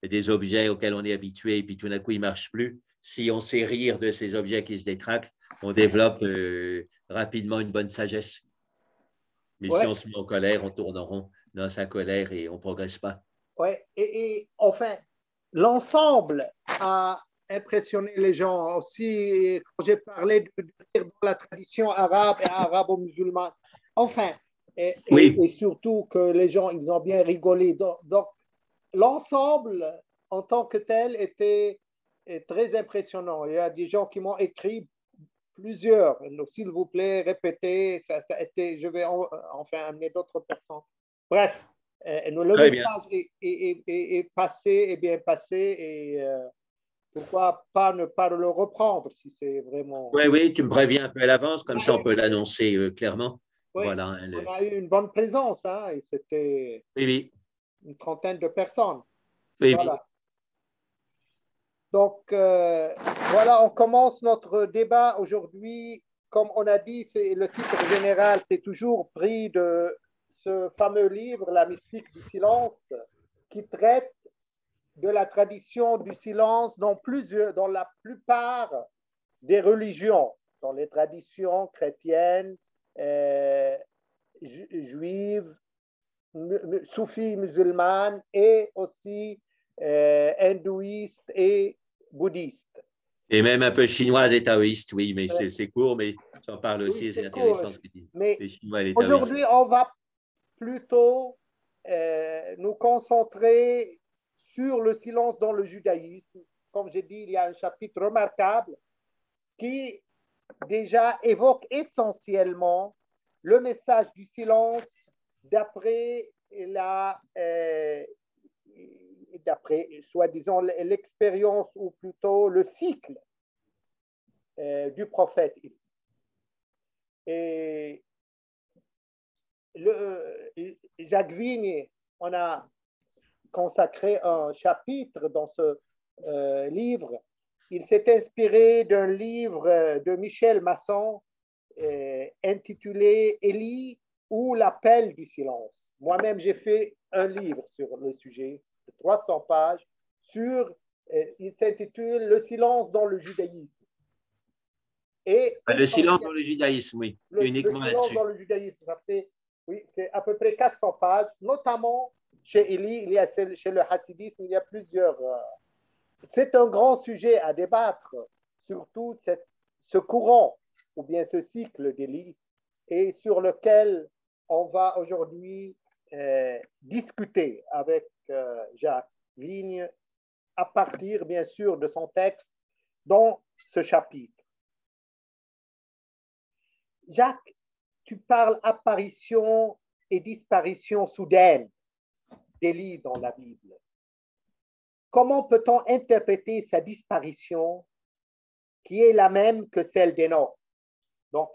des objets auxquels on est habitué et puis tout d'un coup, ils ne marchent plus. Si on sait rire de ces objets qui se détraquent, on développe rapidement une bonne sagesse. Mais si Ouais, on se met en colère, on tourne en rond dans sa colère et on ne progresse pas. ouais. Et enfin, l'ensemble a impressionné les gens. Aussi, quand j'ai parlé de dire dans la tradition arabe et arabo-musulmane. Enfin, Oui, et surtout que les gens, ils ont bien rigolé. Donc l'ensemble, en tant que tel, était très impressionnant. Il y a des gens qui m'ont écrit plusieurs. Donc, s'il vous plaît, répétez. Ça a été, je vais enfin amener d'autres personnes. Bref, le très bien. message est passé, est bien passé et pourquoi pas ne pas le reprendre si c'est vraiment. Oui, oui, tu me préviens un peu à l'avance, On comme a ça on eu, peut l'annoncer clairement. oui, Voilà, hein, on a eu une bonne présence, hein, et c'était oui, oui, une trentaine de personnes. oui, oui. Voilà. Donc, voilà, on commence notre débat aujourd'hui. Comme on a dit, le titre général, c'est toujours pris de ce fameux livre, La mystique du silence, qui traite de la tradition du silence dans la plupart des religions, dans les traditions chrétiennes, euh, juives, soufis, musulmanes et aussi hindouistes et bouddhistes. Et même un peu chinoise et taoïste, oui, mais Euh, c'est court, mais j'en parle oui, aussi, c'est c'est cool. intéressant ce que tu dis. Mais Les Chinois et les taoïstes. aujourd'hui, on va plutôt nous concentrer sur le silence dans le judaïsme. Comme j'ai dit, il y a un chapitre remarquable qui déjà évoque essentiellement le message du silence d'après d'après, soi-disant, l'expérience ou plutôt le cycle du prophète. Et Jacques Vigne, on a consacré un chapitre dans ce livre. Il s'est inspiré d'un livre de Michel Masson intitulé Élie ou l'appel du silence. Moi-même, j'ai fait un livre sur le sujet de 300 pages il s'intitule Le silence dans le judaïsme. Et Le silence essentiel, dans le judaïsme, oui, le uniquement silence dans là-dessus. le judaïsme, ça fait, oui, c'est à peu près 400 pages, notamment chez Élie, il y a chez le hassidisme, il y a plusieurs. C'est un grand sujet à débattre, surtout ce courant ou bien ce cycle d'Élie, et sur lequel on va aujourd'hui discuter avec Jacques Vigne à partir, bien sûr, de son texte dans ce chapitre. Jacques, tu parles apparition et disparition soudaine d'Élie dans la Bible. Comment peut-on interpréter sa disparition qui est la même que celle d'Enoch? Donc,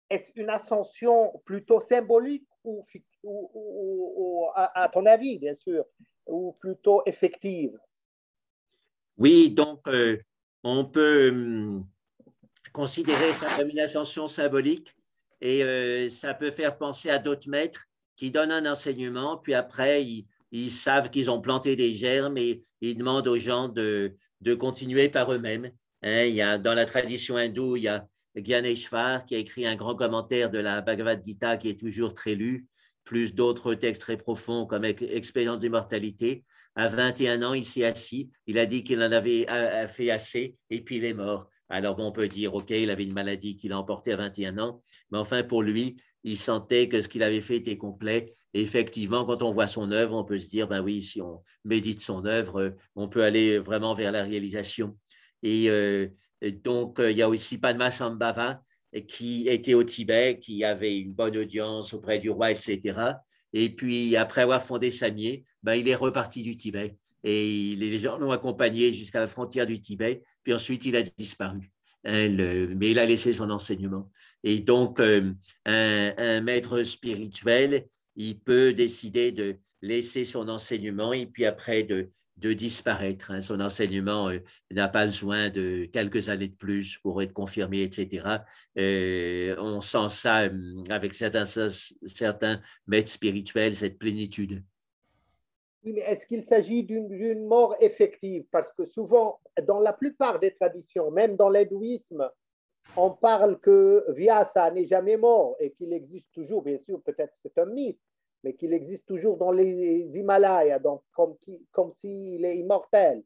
est-ce une ascension plutôt symbolique ou à ton avis, bien sûr, ou plutôt effective? Oui, donc on peut considérer ça comme une ascension symbolique et ça peut faire penser à d'autres maîtres qui donnent un enseignement, puis après, ils savent qu'ils ont planté des germes et ils demandent aux gens de continuer par eux-mêmes. Hein, il y a, dans la tradition hindoue, il y a Gyaneshwar qui a écrit un grand commentaire de la Bhagavad Gita qui est toujours très lu, plus d'autres textes très profonds comme Expérience d'immortalité. À 21 ans, il s'est assis, il a dit qu'il en avait fait assez et puis il est mort. Alors, bon, on peut dire, OK, il avait une maladie qu'il a emportée à 21 ans, mais enfin, pour lui, il sentait que ce qu'il avait fait était complet. Et effectivement, quand on voit son œuvre, on peut se dire, ben oui, si on médite son œuvre, on peut aller vraiment vers la réalisation. Et donc, il y a aussi Padmasambhava qui était au Tibet, qui avait une bonne audience auprès du roi, etc. Et puis, après avoir fondé Samye, ben, il est reparti du Tibet. Et les gens l'ont accompagné jusqu'à la frontière du Tibet, puis ensuite il a disparu. Hein, mais il a laissé son enseignement. Et donc, un maître spirituel, il peut décider de laisser son enseignement et puis après de disparaître. Hein. Son enseignement n'a pas besoin de quelques années de plus pour être confirmé, etc. On sent ça avec certains maîtres spirituels, cette plénitude. Oui, mais est-ce qu'il s'agit d'une mort effective? Parce que souvent, dans la plupart des traditions, même dans l'hindouisme, on parle que Vyasa n'est jamais mort et qu'il existe toujours, bien sûr, peut-être c'est un mythe, mais qu'il existe toujours dans les Himalayas, donc comme s'il est immortel.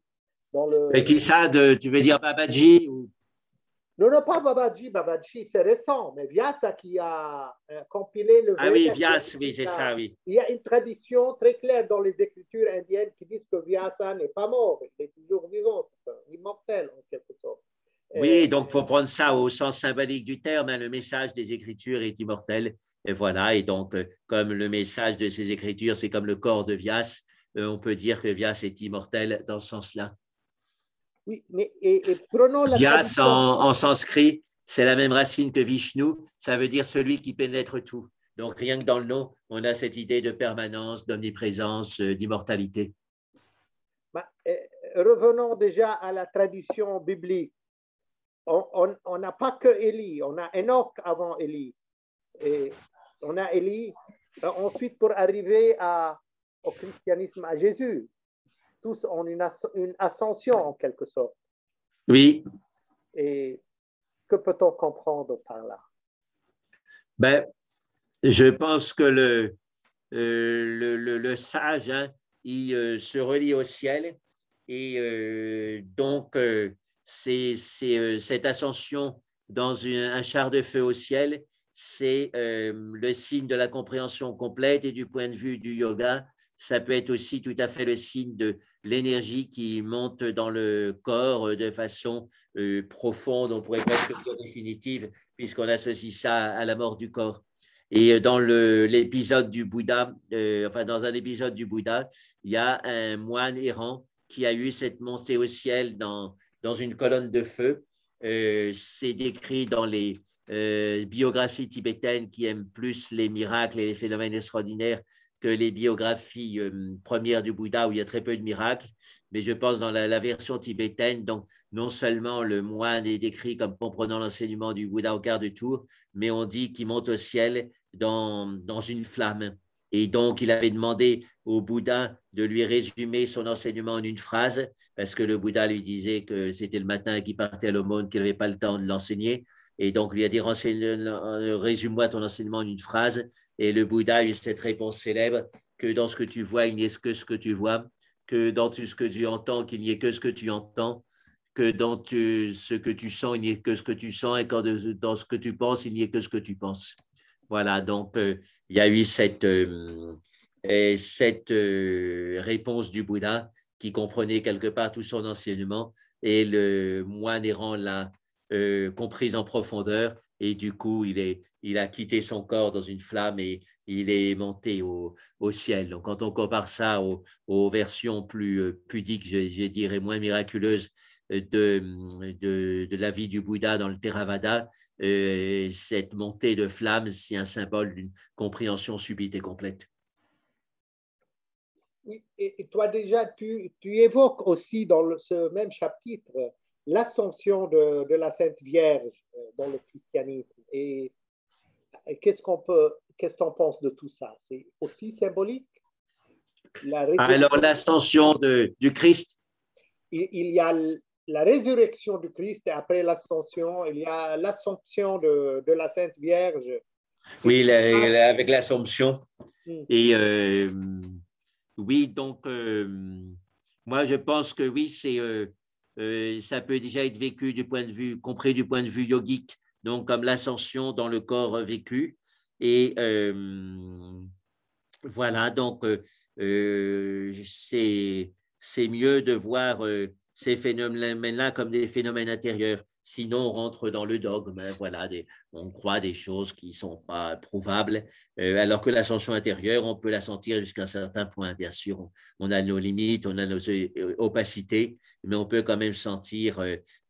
Dans Et le... qui ça, tu veux dire Babaji ou... Non, non, pas Babaji, Babaji c'est récent, mais Vyasa qui a compilé le Ah oui, Veda. Vyas, oui, c'est ça, oui. Il y a une tradition très claire dans les écritures indiennes qui disent que Vyasa n'est pas mort, il est toujours vivant, immortel en quelque sorte. Oui, donc il faut prendre ça au sens symbolique du terme. Hein. Le message des Écritures est immortel. Et voilà, et donc, comme le message de ces Écritures, c'est comme le corps de Vyas, on peut dire que Vyas est immortel dans ce sens-là. Oui, mais et prenons la Vyas tradition. en sanskrit, c'est la même racine que Vishnu, ça veut dire celui qui pénètre tout. Donc, rien que dans le nom, on a cette idée de permanence, d'omniprésence, d'immortalité. Revenons déjà à la tradition biblique. On n'a pas que Élie, on a Enoch avant Élie. Et on a Élie ensuite pour arriver au christianisme, à Jésus. Tous ont une ascension en quelque sorte. Oui. Et que peut-on comprendre par là? Ben, je pense que le sage, hein, il se relie au ciel et donc c'est cette ascension dans un char de feu au ciel, c'est le signe de la compréhension complète et du point de vue du yoga, ça peut être aussi tout à fait le signe de l'énergie qui monte dans le corps de façon profonde, on pourrait presque dire définitive, puisqu'on associe ça à la mort du corps. Et dans l'épisode du Bouddha, enfin dans un épisode du Bouddha, il y a un moine errant qui a eu cette montée au ciel dans une colonne de feu. C'est décrit dans les biographies tibétaines qui aiment plus les miracles et les phénomènes extraordinaires que les biographies premières du Bouddha où il y a très peu de miracles. Mais je pense dans la version tibétaine, donc non seulement le moine est décrit comme comprenant l'enseignement du Bouddha au quart de tour, mais on dit qu'il monte au ciel dans une flamme. Et donc, il avait demandé au Bouddha de lui résumer son enseignement en une phrase, parce que le Bouddha lui disait que c'était le matin qu'il partait à l'aumône, qu'il n'avait pas le temps de l'enseigner. Et donc, il lui a dit, résume-moi ton enseignement en une phrase. Et le Bouddha a eu cette réponse célèbre, que dans ce que tu vois, il n'y ait que ce que tu vois, que dans tout ce que tu entends, qu'il n'y ait que ce que tu entends, que dans ce que tu sens, il n'y ait que ce que tu sens, et quand dans ce que tu penses, il n'y ait que ce que tu penses. Voilà, donc il y a eu cette réponse du Bouddha qui comprenait quelque part tout son enseignement et le moine errant l'a comprise en profondeur et du coup, il a quitté son corps dans une flamme et il est monté au ciel. Donc, quand on compare ça aux versions plus pudiques, je dirais moins miraculeuses de la vie du Bouddha dans le Theravada, cette montée de flamme, c'est un symbole d'une compréhension subite et complète. Et toi déjà, tu évoques aussi dans ce même chapitre l'assomption de la Sainte Vierge dans le christianisme. Et qu'est-ce que tu en penses de tout ça? C'est aussi symbolique? Alors, l'ascension du Christ. Il y a la résurrection du Christ et après l'ascension, il y a l'assomption de la Sainte Vierge. Oui, avec l'Assomption. Et oui, donc, moi, je pense que oui, ça peut déjà être vécu du point de vue, compris du point de vue yogique, donc comme l'ascension dans le corps vécu. Et voilà, donc, c'est mieux de voir ces phénomènes-là comme des phénomènes intérieurs. Sinon, on rentre dans le dogme. Voilà, on croit des choses qui ne sont pas prouvables, alors que l'ascension intérieure, on peut la sentir jusqu'à un certain point. Bien sûr, on a nos limites, on a nos opacités, mais on peut quand même sentir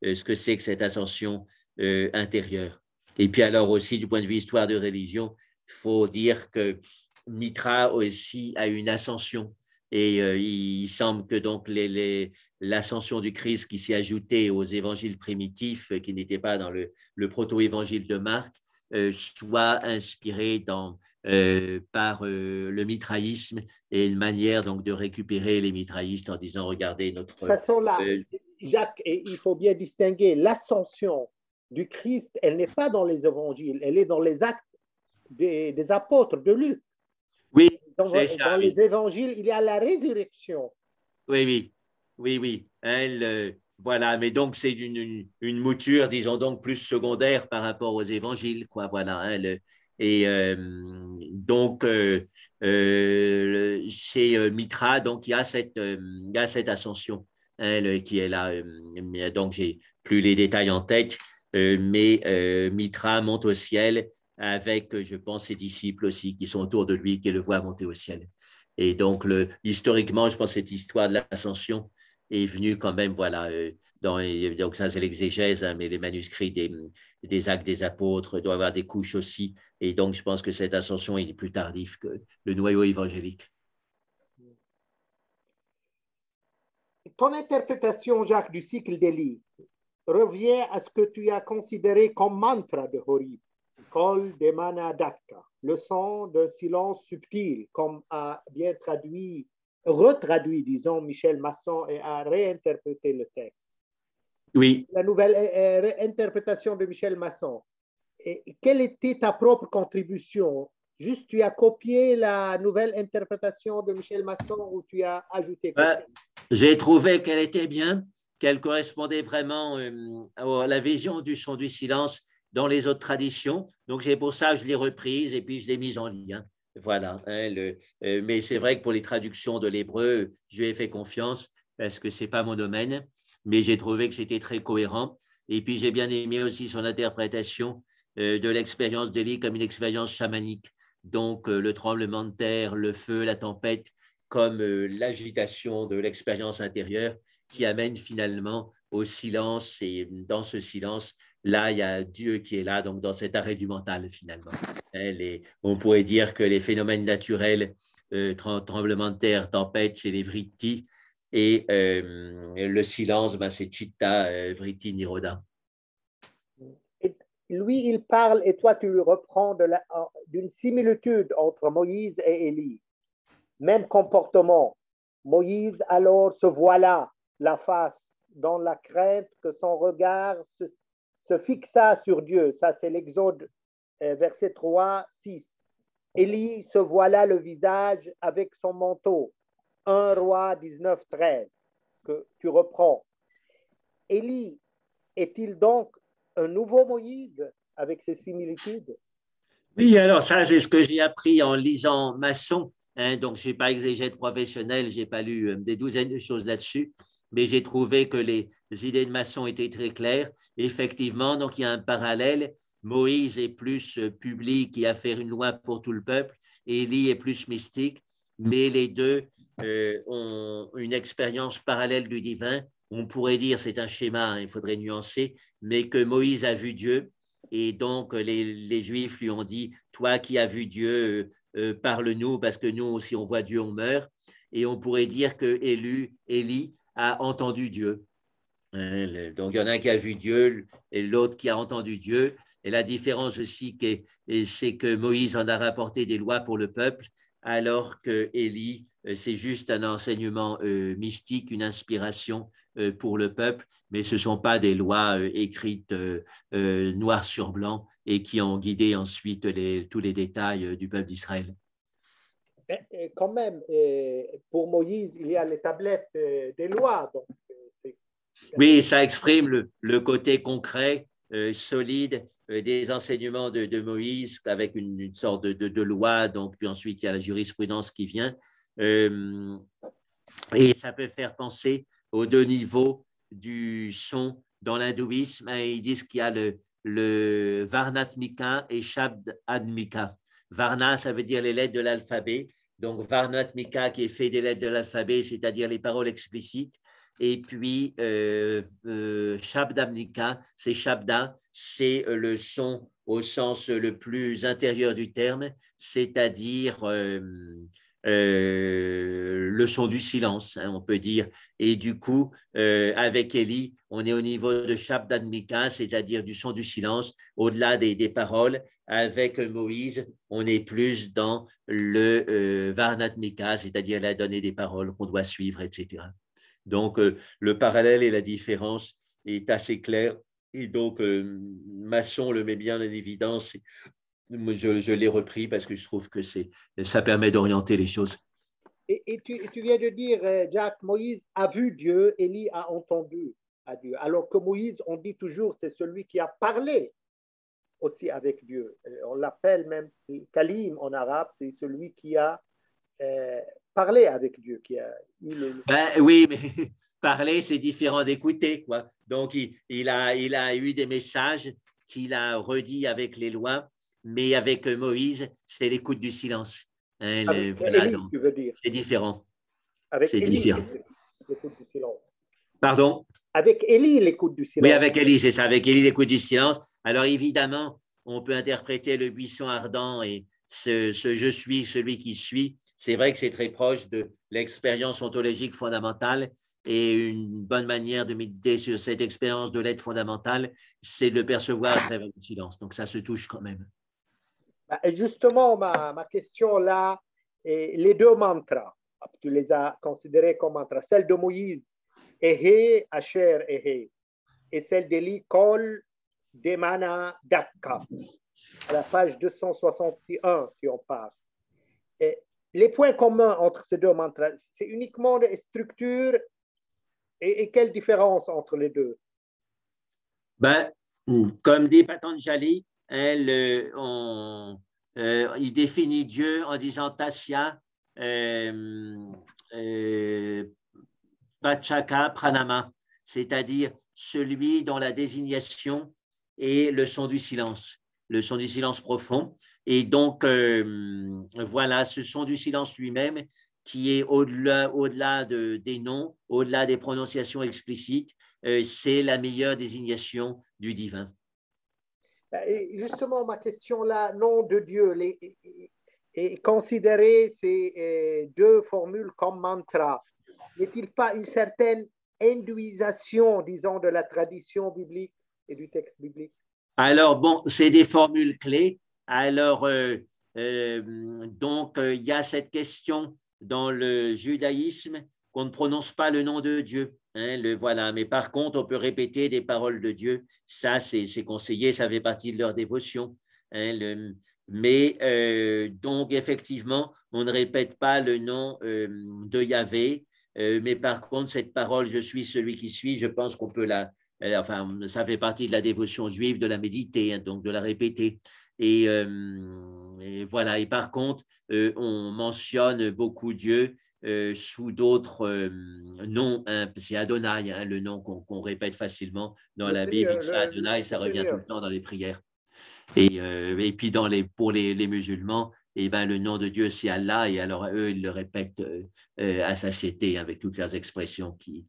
ce que c'est que cette ascension intérieure. Et puis alors aussi, du point de vue histoire de religion, il faut dire que Mitra aussi a une ascension. Et il semble que donc l'ascension du Christ qui s'est ajoutée aux évangiles primitifs, qui n'étaient pas dans le proto-évangile de Marc, soit inspiré par le mitraïsme et une manière donc de récupérer les mitraïstes en disant regardez De notre toute façon, là, Jacques, il faut bien distinguer l'ascension du Christ, elle n'est pas dans les évangiles, elle est dans les actes des apôtres de Luc. oui, c'est ça, Dans oui. les évangiles, il y a la résurrection. Oui, oui, oui, oui. Voilà, mais donc c'est une mouture, disons donc, plus secondaire par rapport aux évangiles, quoi, voilà. Et donc, chez Mitra, donc, il y a cette ascension qui est là. Donc, j'ai plus les détails en tête, mais Mitra monte au ciel avec, je pense, ses disciples aussi qui sont autour de lui, qui le voient monter au ciel. Et donc, historiquement, je pense que cette histoire de l'ascension est venue quand même, voilà, donc ça c'est l'exégèse, hein, mais les manuscrits des actes des apôtres doivent avoir des couches aussi. Et donc, je pense que cette ascension est plus tardive que le noyau évangélique. Ton interprétation, Jacques, du cycle d'Élie revient à ce que tu as considéré comme mantra de Horib, Kol Demana Dakka, le son de silence subtil, comme a bien retraduit, disons, Michel Masson et a réinterprété le texte. Oui. La nouvelle interprétation de Michel Masson. Et quelle était ta propre contribution? Juste, tu as copié la nouvelle interprétation de Michel Masson ou tu as ajouté quelque chose? J'ai trouvé qu'elle était bien, qu'elle correspondait vraiment à la vision du son du silence dans les autres traditions. Donc, c'est pour ça que je l'ai reprise et puis je l'ai mise en lien. Voilà. Mais c'est vrai que pour les traductions de l'hébreu, je lui ai fait confiance parce que ce n'est pas mon domaine, mais j'ai trouvé que c'était très cohérent. Et puis, j'ai bien aimé aussi son interprétation de l'expérience d'Élie comme une expérience chamanique. Donc, le tremblement de terre, le feu, la tempête, comme l'agitation de l'expérience intérieure qui amène finalement au silence. Et dans ce silence, là, il y a Dieu qui est là, donc dans cet arrêt du mental finalement. On pourrait dire que les phénomènes naturels, tremblement de terre, tempête, c'est les vritti, et le silence, ben, c'est chitta, vritti, niroda. Et lui, il parle, et toi, tu le reprends d'une similitude entre Moïse et Élie. Même comportement. Moïse alors se voila la face dans la crainte que son regard se fixa sur Dieu. Ça, c'est l'Exode, verset 3, 6. Élie se voila le visage avec son manteau. 1 Roi 19, 13, que tu reprends. Élie est-il donc un nouveau Moïse avec ses similitudes? Oui, alors ça, c'est ce que j'ai appris en lisant Masson. Hein, donc, je ne suis pas exégète professionnel, je n'ai pas lu des douzaines de choses là-dessus, mais j'ai trouvé que les idées de Masson étaient très claires. Effectivement, donc il y a un parallèle. Moïse est plus public, il a fait une loi pour tout le peuple. Élie est plus mystique, mais les deux ont une expérience parallèle du divin. On pourrait dire, c'est un schéma, hein, il faudrait nuancer, mais que Moïse a vu Dieu. Et donc, les Juifs lui ont dit, toi qui as vu Dieu, parle-nous, parce que nous aussi, on voit Dieu, on meurt. Et on pourrait dire que Élie a entendu Dieu. Donc, il y en a un qui a vu Dieu et l'autre qui a entendu Dieu. Et la différence aussi, c'est que Moïse en a rapporté des lois pour le peuple, alors que Élie, c'est juste un enseignement mystique, une inspiration pour le peuple, mais ce ne sont pas des lois écrites noir sur blanc et qui ont guidé ensuite tous les détails du peuple d'Israël. Quand même, pour Moïse, il y a les tablettes des lois. Donc, oui, ça exprime le côté concret, solide des enseignements de Moïse avec une sorte de loi. Donc, puis ensuite, il y a la jurisprudence qui vient. Et ça peut faire penser aux deux niveaux du son dans l'hindouisme. Ils disent qu'il y a le Varnatmika et Shabdadmika. Varna, ça veut dire les lettres de l'alphabet. Donc, Varnatmika qui est fait des lettres de l'alphabet, c'est-à-dire les paroles explicites. Et puis, Shabdamnika, c'est Shabda, c'est le son au sens le plus intérieur du terme, c'est-à-dire le son du silence, hein, on peut dire. Et du coup, avec Élie, on est au niveau de Shabdat Mika, c'est-à-dire du son du silence, au-delà des paroles. Avec Moïse, on est plus dans le Varnat Mika, c'est-à-dire la donnée des paroles qu'on doit suivre, etc. Donc, le parallèle et la différence est assez clair. Et donc, Masson le met bien en évidence. Je l'ai repris parce que je trouve que ça permet d'orienter les choses. Et tu viens de dire, Jack, Moïse a vu Dieu, Élie a entendu à Dieu. Alors que Moïse, on dit toujours, c'est celui qui a parlé aussi avec Dieu. On l'appelle même Kalim en arabe, c'est celui qui a parlé avec Dieu, qui a eu Ben, oui, mais parler, c'est différent d'écouter, quoi. Donc, il a eu des messages qu'il a redits avec les lois, mais avec Moïse, c'est l'écoute du silence. Hein, avec voilà, Élie, donc tu veux dire. c'est différent. Avec C'est Élie, différent. l'écoute du silence. Pardon? Avec Élie, l'écoute du Oui, silence. avec Élie, c'est ça, avec Élie, l'écoute du silence. Alors, évidemment, on peut interpréter le buisson ardent et ce je suis, celui qui suit. C'est vrai que c'est très proche de l'expérience ontologique fondamentale et une bonne manière de méditer sur cette expérience de l'être fondamental, c'est de le percevoir à travers le silence. Donc, ça se touche quand même. Et justement, ma question là, les deux mantras, tu les as considérés comme mantras. Celle de Moïse, Ehe, Asher, Ehe, et celle d'Élie, Kol, Demana, Dakka, à la page 261, si on passe. Et les points communs entre ces deux mantras, c'est uniquement les structures et quelle différence entre les deux? Ben, comme dit Patanjali, hein, il définit Dieu en disant Tasya, Vachaka Pranama, c'est-à-dire celui dont la désignation est le son du silence profond. Et donc, voilà, ce son du silence lui-même qui est au-delà des noms, au-delà des prononciations explicites, c'est la meilleure désignation du divin. Et justement, ma question là, nom de Dieu, et considérer ces deux formules comme mantra, n'est-il pas une certaine hindouisation, disons, de la tradition biblique et du texte biblique? Alors, bon, c'est des formules clés. Alors, donc, il y a cette question dans le judaïsme qu'on ne prononce pas le nom de Dieu. Hein, voilà. Mais par contre, on peut répéter des paroles de Dieu. Ça, c'est conseillé, ça fait partie de leur dévotion. Hein, mais donc, effectivement, on ne répète pas le nom de Yahvé. Mais par contre, cette parole, je suis celui qui suis, je pense qu'on peut enfin, ça fait partie de la dévotion juive, de la méditer, hein, donc de la répéter. Et voilà. Et par contre, on mentionne beaucoup Dieu sous d'autres noms. Hein, c'est Adonai, hein, le nom qu'on répète facilement dans la Bible. Ça, Adonai, ça revient tout le temps dans les prières. Et puis pour les musulmans, eh ben, le nom de Dieu, c'est Allah. Et alors, eux, ils le répètent à satiété avec toutes leurs expressions qui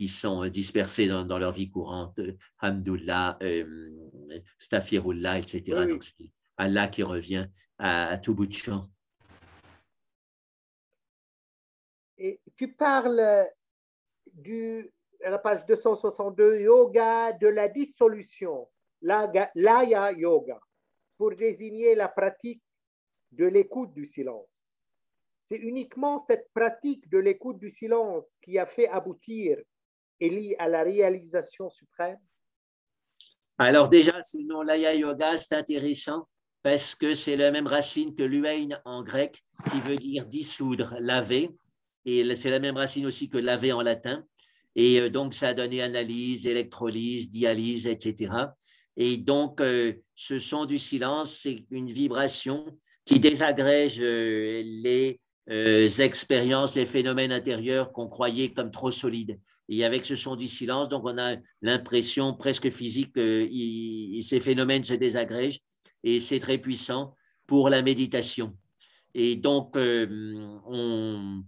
sont dispersées dans leur vie courante. Hamdoullah, Stafirullah, etc. Oui, oui. Donc, c'est Allah qui revient à tout bout de champ. Et tu parles à la page 262, yoga de la dissolution, laya yoga, pour désigner la pratique de l'écoute du silence. C'est uniquement cette pratique de l'écoute du silence qui a fait aboutir Élie à la réalisation suprême? Alors déjà, ce nom Laya Yoga, c'est intéressant parce que c'est la même racine que luein en grec, qui veut dire dissoudre, laver. Et c'est la même racine aussi que laver en latin. Et donc, ça a donné analyse, électrolyse, dialyse, etc. Et donc, ce son du silence, c'est une vibration qui désagrège les expériences, les phénomènes intérieurs qu'on croyait comme trop solides. Et avec ce son du silence, donc on a l'impression presque physique que ces phénomènes se désagrègent et c'est très puissant pour la méditation. Et donc, alors,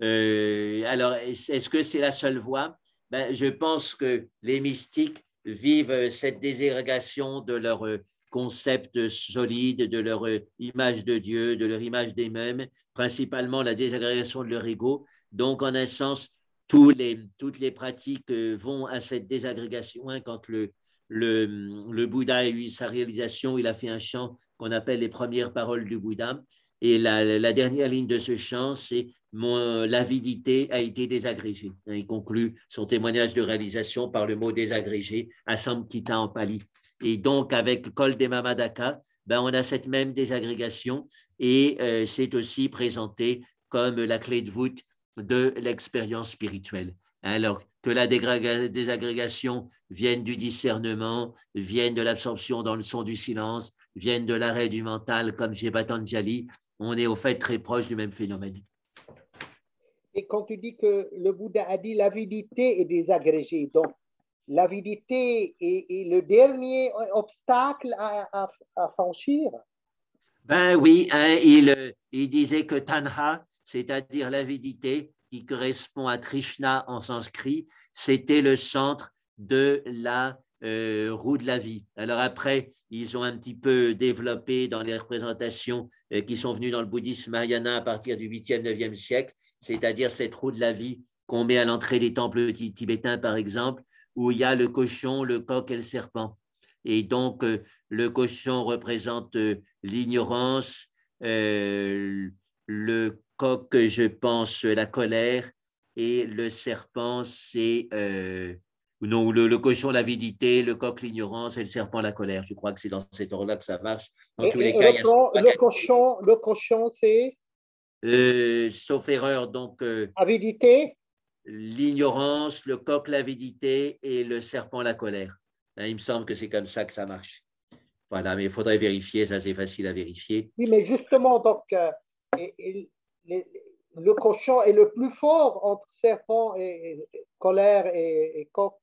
est-ce que c'est la seule voie? Ben, je pense que les mystiques vivent cette désagrégation de leur concept solide de leur image de Dieu, de leur image d'eux-mêmes, principalement la désagrégation de leur ego. Donc, en un sens, toutes les pratiques vont à cette désagrégation. Quand le Bouddha a eu sa réalisation, il a fait un chant qu'on appelle les premières paroles du Bouddha. Et la dernière ligne de ce chant, c'est l'avidité a été désagrégée. Il conclut son témoignage de réalisation par le mot désagrégé, asamkita en pali. Et donc, avec Kol Dema Daka, on a cette même désagrégation et c'est aussi présenté comme la clé de voûte de l'expérience spirituelle. Alors que la désagrégation vienne du discernement, vienne de l'absorption dans le son du silence, vienne de l'arrêt du mental comme chez Patanjali, on est au fait très proche du même phénomène. Et quand tu dis que le Bouddha a dit l'avidité est désagrégée, donc l'avidité est le dernier obstacle à franchir? Ben oui, il disait que Tanha, c'est-à-dire l'avidité, qui correspond à Krishna en sanskrit, c'était le centre de la roue de la vie. Alors après, ils ont un petit peu développé dans les représentations qui sont venues dans le bouddhisme Mahayana à partir du 8e, 9e siècle, c'est-à-dire cette roue de la vie qu'on met à l'entrée des temples tibétains, par exemple, où il y a le cochon, le coq et le serpent. Et donc, le cochon représente l'ignorance, le coq, je pense, la colère, et le serpent, c'est non, le cochon, l'avidité, le coq, l'ignorance, et le serpent, la colère. Je crois que c'est dans cet ordre-là que ça marche. Dans tous les cas, il y a le cochon, c'est sauf erreur, donc avidité. L'ignorance, le coq, l'avidité et le serpent, la colère. Il me semble que c'est comme ça que ça marche. Voilà, mais il faudrait vérifier, ça c'est facile à vérifier. Oui, mais justement, donc, le cochon est le plus fort entre serpent et colère et coq.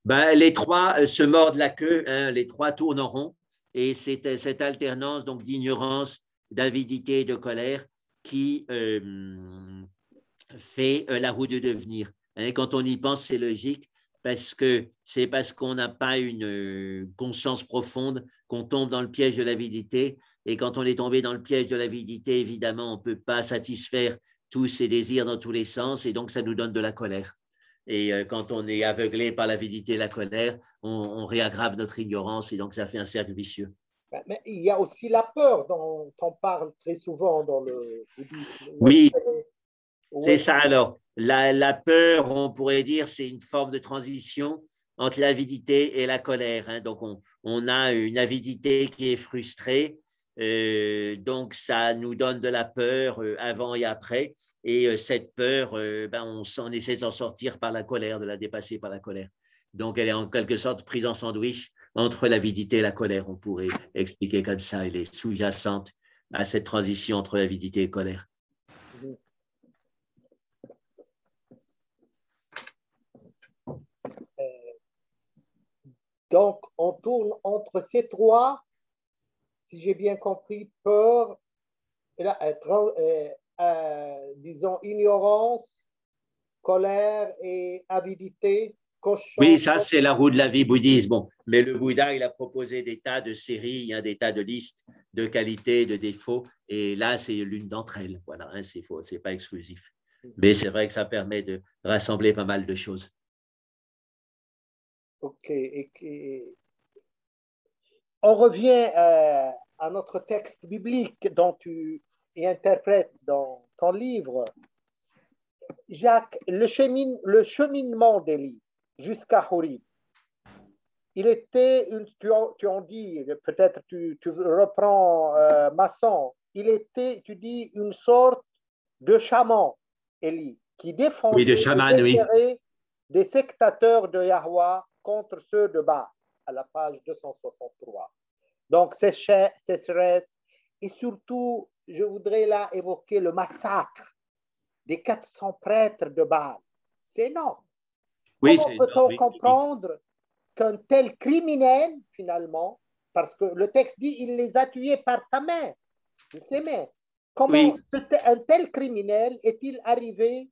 Les trois se mordent la queue, les trois tournent en rond, et c'est cette alternance donc d'ignorance, d'avidité et de colère qui fait la roue de devenir. Quand on y pense, c'est logique, parce qu'on n'a pas une conscience profonde qu'on tombe dans le piège de l'avidité. Et quand on est tombé dans le piège de l'avidité, évidemment, on ne peut pas satisfaire tous ses désirs dans tous les sens, et donc ça nous donne de la colère. Et quand on est aveuglé par l'avidité et la colère, on réaggrave notre ignorance, et donc ça fait un cercle vicieux. Mais il y a aussi la peur dont on parle très souvent dans le bouddhisme. Oui, c'est ça. Alors, la peur, on pourrait dire, c'est une forme de transition entre l'avidité et la colère. Donc, on a une avidité qui est frustrée, donc ça nous donne de la peur avant et après. Et cette peur, on essaie de s'en sortir par la colère, de la dépasser par la colère. Donc, elle est en quelque sorte prise en sandwich entre l'avidité et la colère. On pourrait expliquer comme ça. Elle est sous-jacente à cette transition entre avidité et colère. Donc, on tourne entre ces trois, si j'ai bien compris, peur, disons, ignorance, colère et avidité. Oui, ça, c'est la roue de la vie bouddhiste. Bon, mais le Bouddha, il a proposé des tas de séries, des tas de listes de qualités, de défauts, et là, c'est l'une d'entre elles. Voilà, c'est pas exclusif. Mais c'est vrai que ça permet de rassembler pas mal de choses. OK. On revient à notre texte biblique dont tu interprètes dans ton livre. Jacques, le cheminement d'Élie jusqu'à Horeb, il était, tu en dis, peut-être tu reprends Masson, il était, tu dis, une sorte de chaman, Élie, qui défendait les intérêts des sectateurs de Yahweh contre ceux de Baal, à la page 263. Donc, sécheresse, et surtout, je voudrais là évoquer le massacre des 400 prêtres de Baal. C'est énorme. Oui, comment peut-on comprendre qu'un tel criminel, finalement, parce que le texte dit il les a tués par sa main, ses mains. Comment un tel criminel est-il arrivé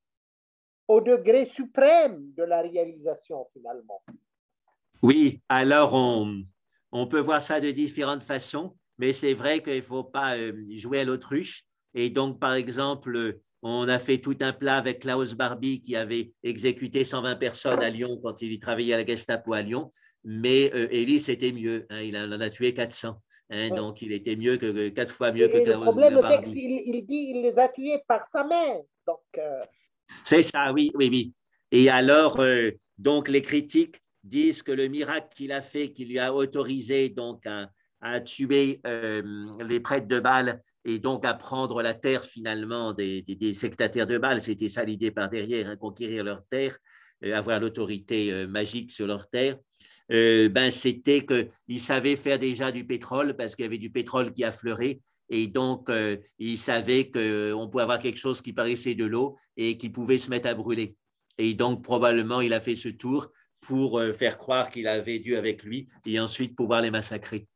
au degré suprême de la réalisation, finalement? Oui, alors on peut voir ça de différentes façons, mais c'est vrai qu'il ne faut pas jouer à l'autruche. Et donc, par exemple, on a fait tout un plat avec Klaus Barbie qui avait exécuté 120 personnes à Lyon quand il y travaillait à la Gestapo à Lyon. Mais Élie, c'était mieux. Hein, il en a tué 400. Hein, Ouais. donc, il était mieux que 4 fois mieux que Et le Klaus problème, le texte, Barbie. il dit il les a tués par sa main. Donc, C'est ça, oui, oui, oui. Et alors, donc, les critiques disent que le miracle qu'il a fait, qui lui a autorisé donc à tuer les prêtres de Baal et donc à prendre la terre finalement des sectataires de Baal, c'était ça l'idée par derrière, hein, conquérir leur terre, avoir l'autorité magique sur leur terre. Ben, c'était qu'il savait faire déjà du pétrole parce qu'il y avait du pétrole qui affleurait et donc il savait qu'on pouvait avoir quelque chose qui paraissait de l'eau et qui pouvait se mettre à brûler. Et donc probablement il a fait ce tour pour faire croire qu'il avait Dieu avec lui et ensuite pouvoir les massacrer.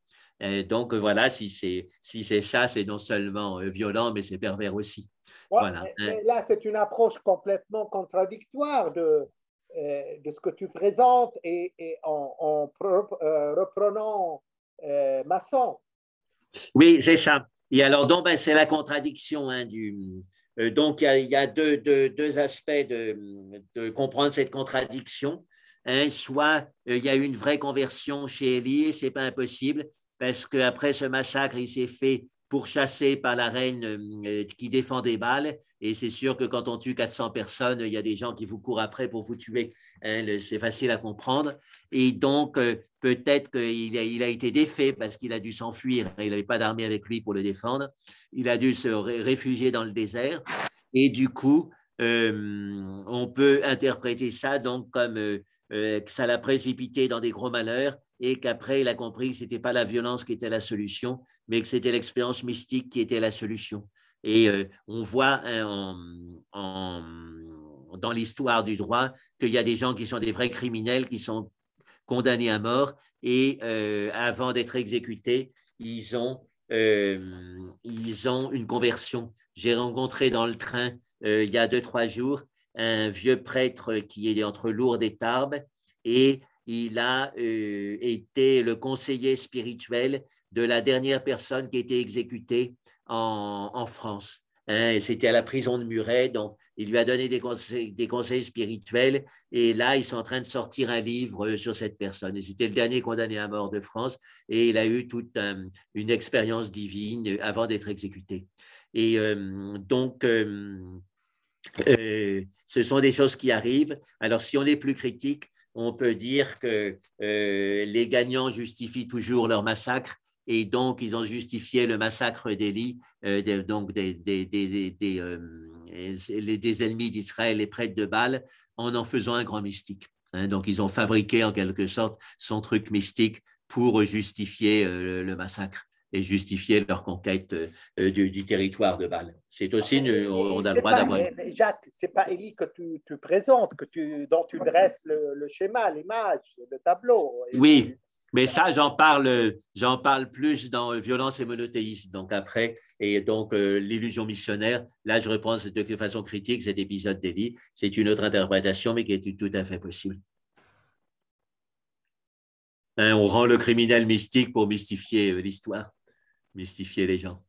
Donc voilà, si c'est ça, c'est non seulement violent, mais c'est pervers aussi. ouais, Voilà. mais là, c'est une approche complètement contradictoire de ce que tu présentes et en reprenant Masson. Oui, c'est ça. Et alors, donc, ben, c'est la contradiction hein, donc, il y a deux aspects de comprendre cette contradiction. Hein. Soit il y a eu une vraie conversion chez Élie, ce n'est pas impossible, parce qu'après ce massacre, il s'est fait pourchasser par la reine qui défendait Bâle. Et c'est sûr que quand on tue 400 personnes, il y a des gens qui vous courent après pour vous tuer. Hein. C'est facile à comprendre. Et donc, peut-être qu'il a été défait parce qu'il a dû s'enfuir. Il n'avait pas d'armée avec lui pour le défendre. Il a dû se réfugier dans le désert. Et du coup, on peut interpréter ça donc comme que ça l'a précipité dans des gros malheurs et qu'après, il a compris que ce n'était pas la violence qui était la solution, mais que c'était l'expérience mystique qui était la solution. Et on voit hein, dans l'histoire du droit qu'il y a des gens qui sont des vrais criminels, qui sont condamnés à mort et avant d'être exécutés, ils ont une conversion. J'ai rencontré dans le train il y a 2-3 jours un vieux prêtre qui est entre Lourdes et Tarbes et il a été le conseiller spirituel de la dernière personne qui a été exécutée en France. Hein, c'était à la prison de Muret, donc il lui a donné des conseils spirituels et là, ils sont en train de sortir un livre sur cette personne. Et c'était le dernier condamné à mort de France et il a eu toute une expérience divine avant d'être exécuté. Et donc, ce sont des choses qui arrivent. Alors, si on est plus critique, on peut dire que les gagnants justifient toujours leur massacre et donc ils ont justifié le massacre d'Élie, donc des ennemis d'Israël, les prêtres de Baal, en faisant un grand mystique. Hein, donc ils ont fabriqué en quelque sorte son truc mystique pour justifier le massacre et justifier leur conquête du territoire de Baal. C'est aussi, on a le droit d'avoir une... Jacques, c'est pas Élie que tu présentes, dont tu dresses le schéma, l'image, le tableau. Oui, mais ça, j'en parle plus dans Violence et monothéisme. Donc après, et donc l'illusion missionnaire, là, je reprends de façon critique cet épisode d'Élie. C'est une autre interprétation, mais qui est tout à fait possible. Hein, on rend le criminel mystique pour mystifier l'histoire, mystifier les gens.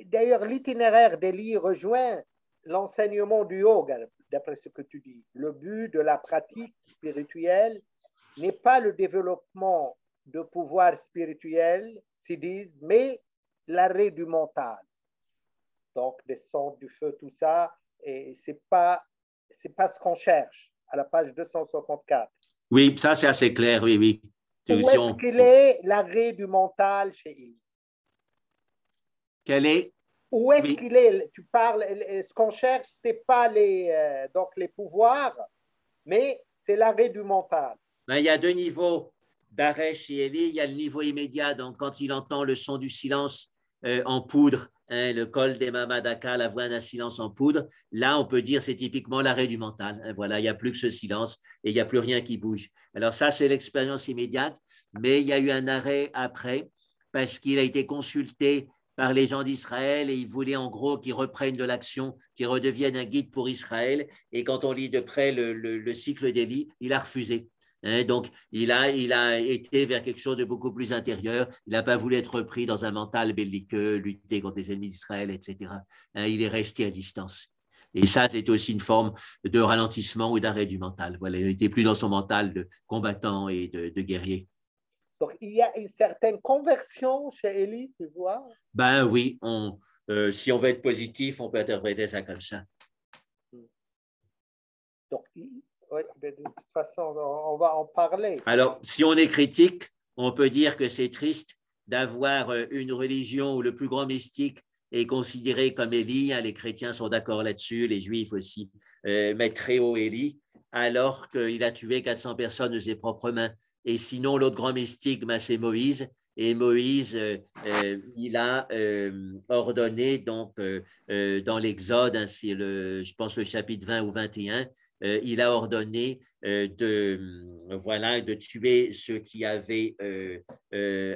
D'ailleurs, l'itinéraire d'Élie rejoint l'enseignement du yoga, d'après ce que tu dis. Le but de la pratique spirituelle n'est pas le développement de pouvoir spirituel, s'ils disent, mais l'arrêt du mental. Donc, descendre du feu, tout ça, et c'est pas ce qu'on cherche à la page 264. Oui, ça c'est assez clair, oui, oui. Où est-ce qu'il est l'arrêt du mental chez Élie? Quel est? Où est-ce Oui. qu'il est? Tu parles, ce qu'on cherche, c'est pas donc les pouvoirs, mais c'est l'arrêt du mental. Ben, il y a deux niveaux d'arrêt chez Élie. Il y a le niveau immédiat, donc quand il entend le son du silence en poudre, hein, le col des Mamadaka, la voix d'un silence en poudre, là, on peut dire c'est typiquement l'arrêt du mental. Hein, voilà, il n'y a plus que ce silence et il n'y a plus rien qui bouge. Alors ça, c'est l'expérience immédiate, mais il y a eu un arrêt après parce qu'il a été consulté par les gens d'Israël et il voulait en gros qu'ils reprennent de l'action, qu'ils redeviennent un guide pour Israël. Et quand on lit de près le cycle d'Élie, il a refusé. Hein, donc, il a été vers quelque chose de beaucoup plus intérieur. Il n'a pas voulu être pris dans un mental belliqueux, lutter contre les ennemis d'Israël, etc. Hein, il est resté à distance. Et ça, c'est aussi une forme de ralentissement ou d'arrêt du mental. Voilà, il n'était plus dans son mental de combattant et de guerrier. Donc, il y a une certaine conversion chez Élie, tu vois? Ben oui, si on veut être positif, on peut interpréter ça comme ça. Donc, oui, de toute façon, on va en parler. Alors, si on est critique, on peut dire que c'est triste d'avoir une religion où le plus grand mystique est considéré comme Élie. Hein, les chrétiens sont d'accord là-dessus, les juifs aussi mettent très haut Élie, alors qu'il a tué 400 personnes de ses propres mains. Et sinon, l'autre grand mystique, ben, c'est Moïse. Et Moïse, il a ordonné, donc, dans l'Exode, hein, c'est je pense le chapitre 20 ou 21, il a ordonné de tuer ceux qui avaient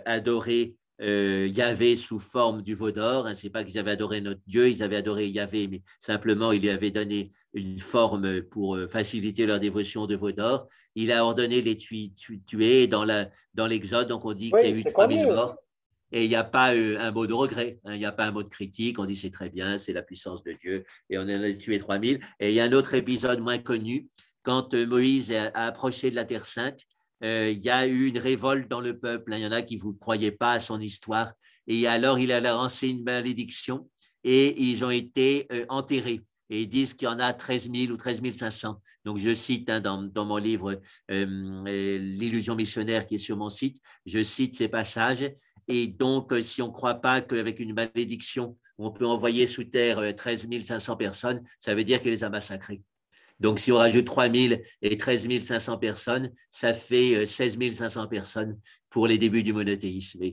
adoré Yahvé sous forme du veau d'or. Hein, ce n'est pas qu'ils avaient adoré notre Dieu, ils avaient adoré Yahvé, mais simplement il lui avait donné une forme pour faciliter leur dévotion de veau d'or. Il a ordonné les tuer dans l'Exode, donc on dit qu'il y a eu 3000 morts. Et il n'y a pas un mot de regret, hein, il n'y a pas un mot de critique, on dit c'est très bien, c'est la puissance de Dieu, et on en a tué 3000. Et il y a un autre épisode moins connu, quand Moïse a approché de la Terre Sainte, il y a eu une révolte dans le peuple, hein, il y en a qui ne vous croyaient pas à son histoire, et alors il a lancé une malédiction, et ils ont été enterrés. Et ils disent qu'il y en a 13 000 ou 13 500. Donc, je cite hein, dans mon livre L'illusion missionnaire qui est sur mon site, je cite ces passages. Et donc, si on ne croit pas qu'avec une malédiction, on peut envoyer sous terre 13 500 personnes, ça veut dire qu'il les a massacrés. Donc, si on rajoute 3 000 et 13 500 personnes, ça fait 16 500 personnes pour les débuts du monothéisme.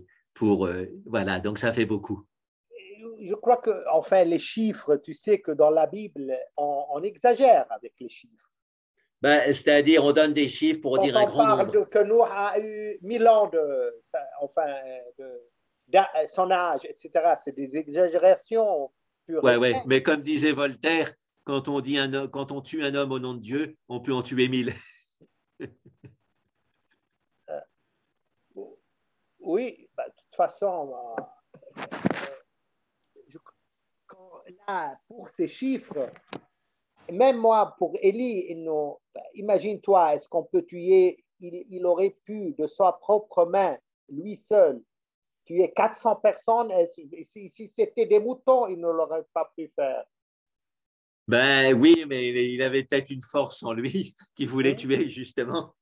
Voilà, donc ça fait beaucoup. Je crois que, enfin, les chiffres, tu sais que dans la Bible, on exagère avec les chiffres. Ben, c'est-à-dire, on donne des chiffres pour dire un grand nombre. On parle que Noé a eu 1000 ans de son âge, etc. C'est des exagérations pures. Ouais. Mais comme disait Voltaire, quand on tue un homme au nom de Dieu, on peut en tuer 1000. Oui, de toute façon, là, pour ces chiffres, même moi, pour Élie, imagine-toi, est-ce qu'on peut tuer, il aurait pu, de sa propre main, lui seul, tuer 400 personnes. Si c'était des moutons, il ne l'aurait pas pu faire. Ben oui, mais il avait peut-être une force en lui qu'il voulait tuer, justement.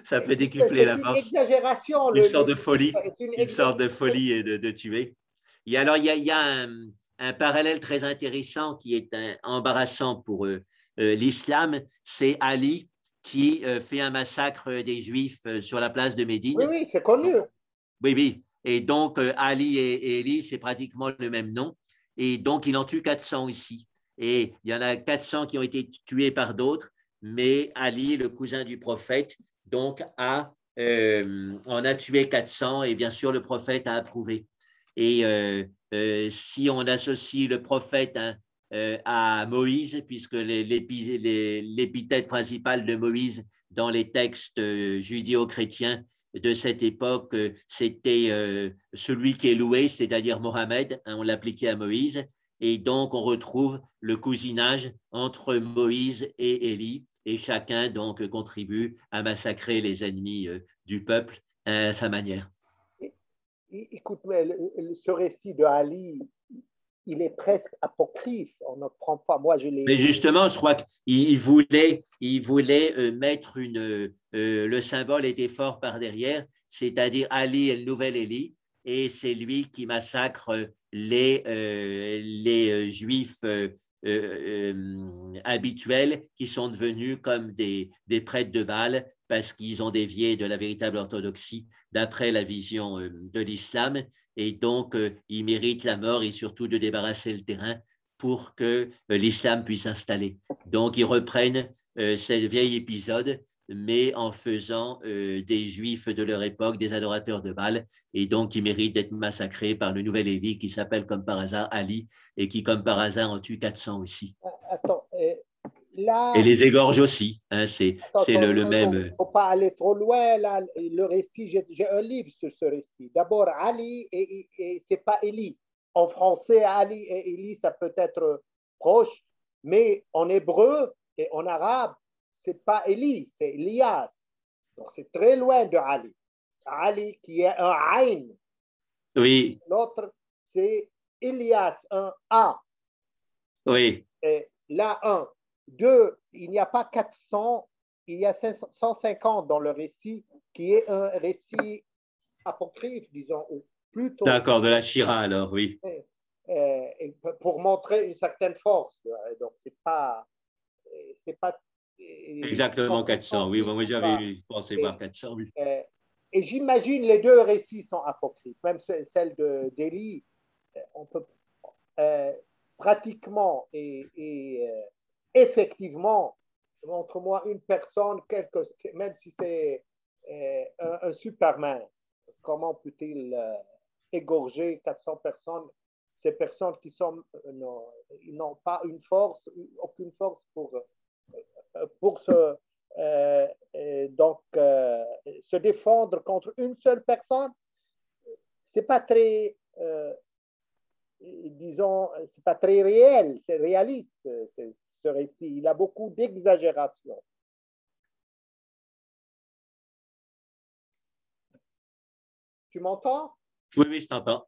Ça peut décupler la force. C'est une exagération. Une sorte de folie. Une sorte de folie et de tuer. Et alors, il y a un parallèle très intéressant qui est embarrassant pour l'islam. C'est Ali qui fait un massacre des Juifs sur la place de Médine. Oui, c'est connu. Oui. Et donc, Ali et Élie, c'est pratiquement le même nom. Et donc, il en tue 400 ici. Et il y en a 400 qui ont été tués par d'autres, mais Ali, le cousin du prophète, donc en a tué 400 et bien sûr, le prophète a approuvé. Et si on associe le prophète à Moïse, puisque l'épithète principale de Moïse dans les textes judéo-chrétiens de cette époque, c'était celui qui est loué, c'est-à-dire Mohammed, hein, on l'appliquait à Moïse. Et donc, on retrouve le cousinage entre Moïse et Élie, et chacun donc contribue à massacrer les ennemis du peuple à sa manière. Écoute, ce récit de Ali, il est presque apocryphe. On ne prend pas. Moi, je l'ai. Mais justement, je crois qu'il voulait mettre le symbole était fort par derrière, c'est-à-dire Ali est le nouvel Élie, et c'est lui qui massacre les Juifs habituels qui sont devenus comme des prêtres de Baal parce qu'ils ont dévié de la véritable orthodoxie d'après la vision de l'islam. Et donc, ils méritent la mort et surtout de débarrasser le terrain pour que l'islam puisse s'installer. Donc, ils reprennent ce vieil épisode, mais en faisant des Juifs de leur époque, des adorateurs de Baal, et donc ils méritent d'être massacrés par le nouvel Élie qui s'appelle comme par hasard Ali, et qui comme par hasard en tue 400 aussi. Attends, Et là, les égorge aussi. Hein, c'est le il même. ne faut pas aller trop loin. Là, le récit, j'ai un livre sur ce récit. D'abord, Ali et c'est pas Élie. En français, Ali et Élie, ça peut être proche, mais en hébreu et en arabe, c'est pas Élie, c'est Elias. Donc, c'est très loin de Ali. Ali qui est un Aïn. Oui, L'autre, c'est Elias, un A. oui. Et là, un. Deux, il n'y a pas 400, il y a 150 dans le récit, qui est un récit apocryphe, disons, ou plutôt D'accord, de la Shira alors, oui. pour montrer une certaine force. Donc, c'est pas Exactement 400, oui. Bon, moi, pas. j'avais pensé voir Et, 400, oui. et j'imagine les deux récits sont apocryphes, même celle d'Élie, on peut euh, pratiquement et effectivement, montre-moi une personne, même si c'est un Superman, comment peut-il égorger 400 personnes, ces personnes qui sont, ils n'ont pas une force, aucune force pour se défendre contre une seule personne, c'est pas très disons, c'est pas très réel, c'est réaliste, ce récit. Il a beaucoup d'exagération. Tu m'entends? Oui, oui, je t'entends.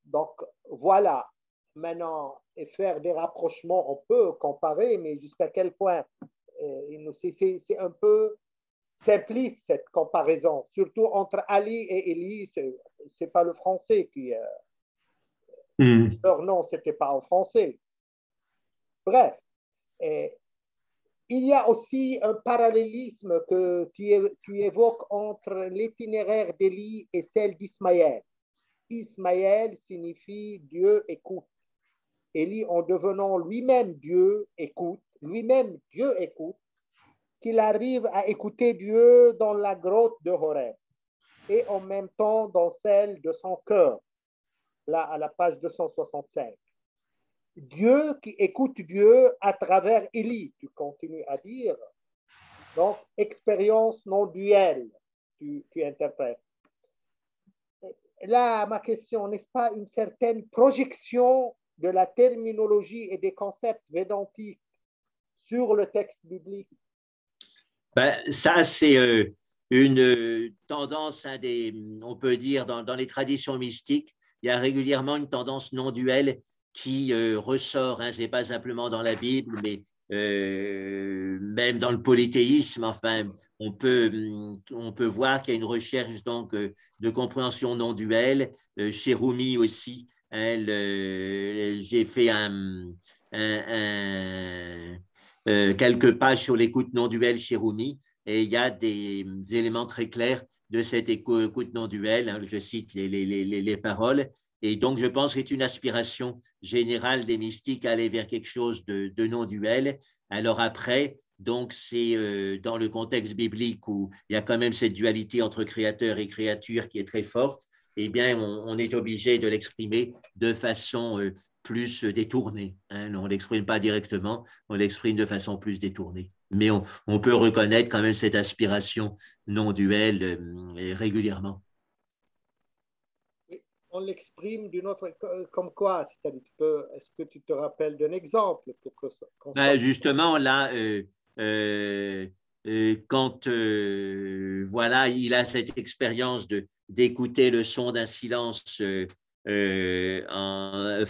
Donc, voilà. Maintenant, et faire des rapprochements, on peut comparer, mais jusqu'à quel point c'est un peu simpliste cette comparaison, surtout entre Ali et Élie. C'est pas le français qui. Leur nom, c'était pas en français. Bref, et il y a aussi un parallélisme que tu évoques entre l'itinéraire d'Élie et celle d'Ismaël. Ismaël signifie Dieu écoute. Élie, en devenant lui-même Dieu écoute, qu'il arrive à écouter Dieu dans la grotte de Horeb et en même temps dans celle de son cœur, là à la page 265. Dieu qui écoute Dieu à travers Élie, tu continues à dire. Donc, expérience non duelle, tu interprètes. Là, ma question, n'est-ce pas une certaine projection de la terminologie et des concepts védantiques sur le texte biblique? Ben, ça, c'est une tendance, on peut dire, dans les traditions mystiques, il y a régulièrement une tendance non duelle qui ressort. Hein, ce n'est pas simplement dans la Bible, mais même dans le polythéisme. Enfin, on peut voir qu'il y a une recherche donc de compréhension non duelle. Chez Rumi aussi, hein, j'ai fait quelques pages sur l'écoute non duelle chez Rumi, et il y a des éléments très clairs de cette écoute non duelle. Hein, je cite les paroles. Et donc, je pense que c'est une aspiration générale des mystiques à aller vers quelque chose de non duel. Alors après, donc c'est dans le contexte biblique où il y a quand même cette dualité entre créateur et créature qui est très forte, eh bien, on est obligé de l'exprimer de façon plus détournée. Hein. On ne l'exprime pas directement, on l'exprime de façon plus détournée. Mais on peut reconnaître quand même cette aspiration non duelle régulièrement. On l'exprime d'une autre, comme quoi? Est-ce que tu te rappelles d'un exemple pour Ben justement, là, quand voilà, il a cette expérience d'écouter le son d'un silence fin, à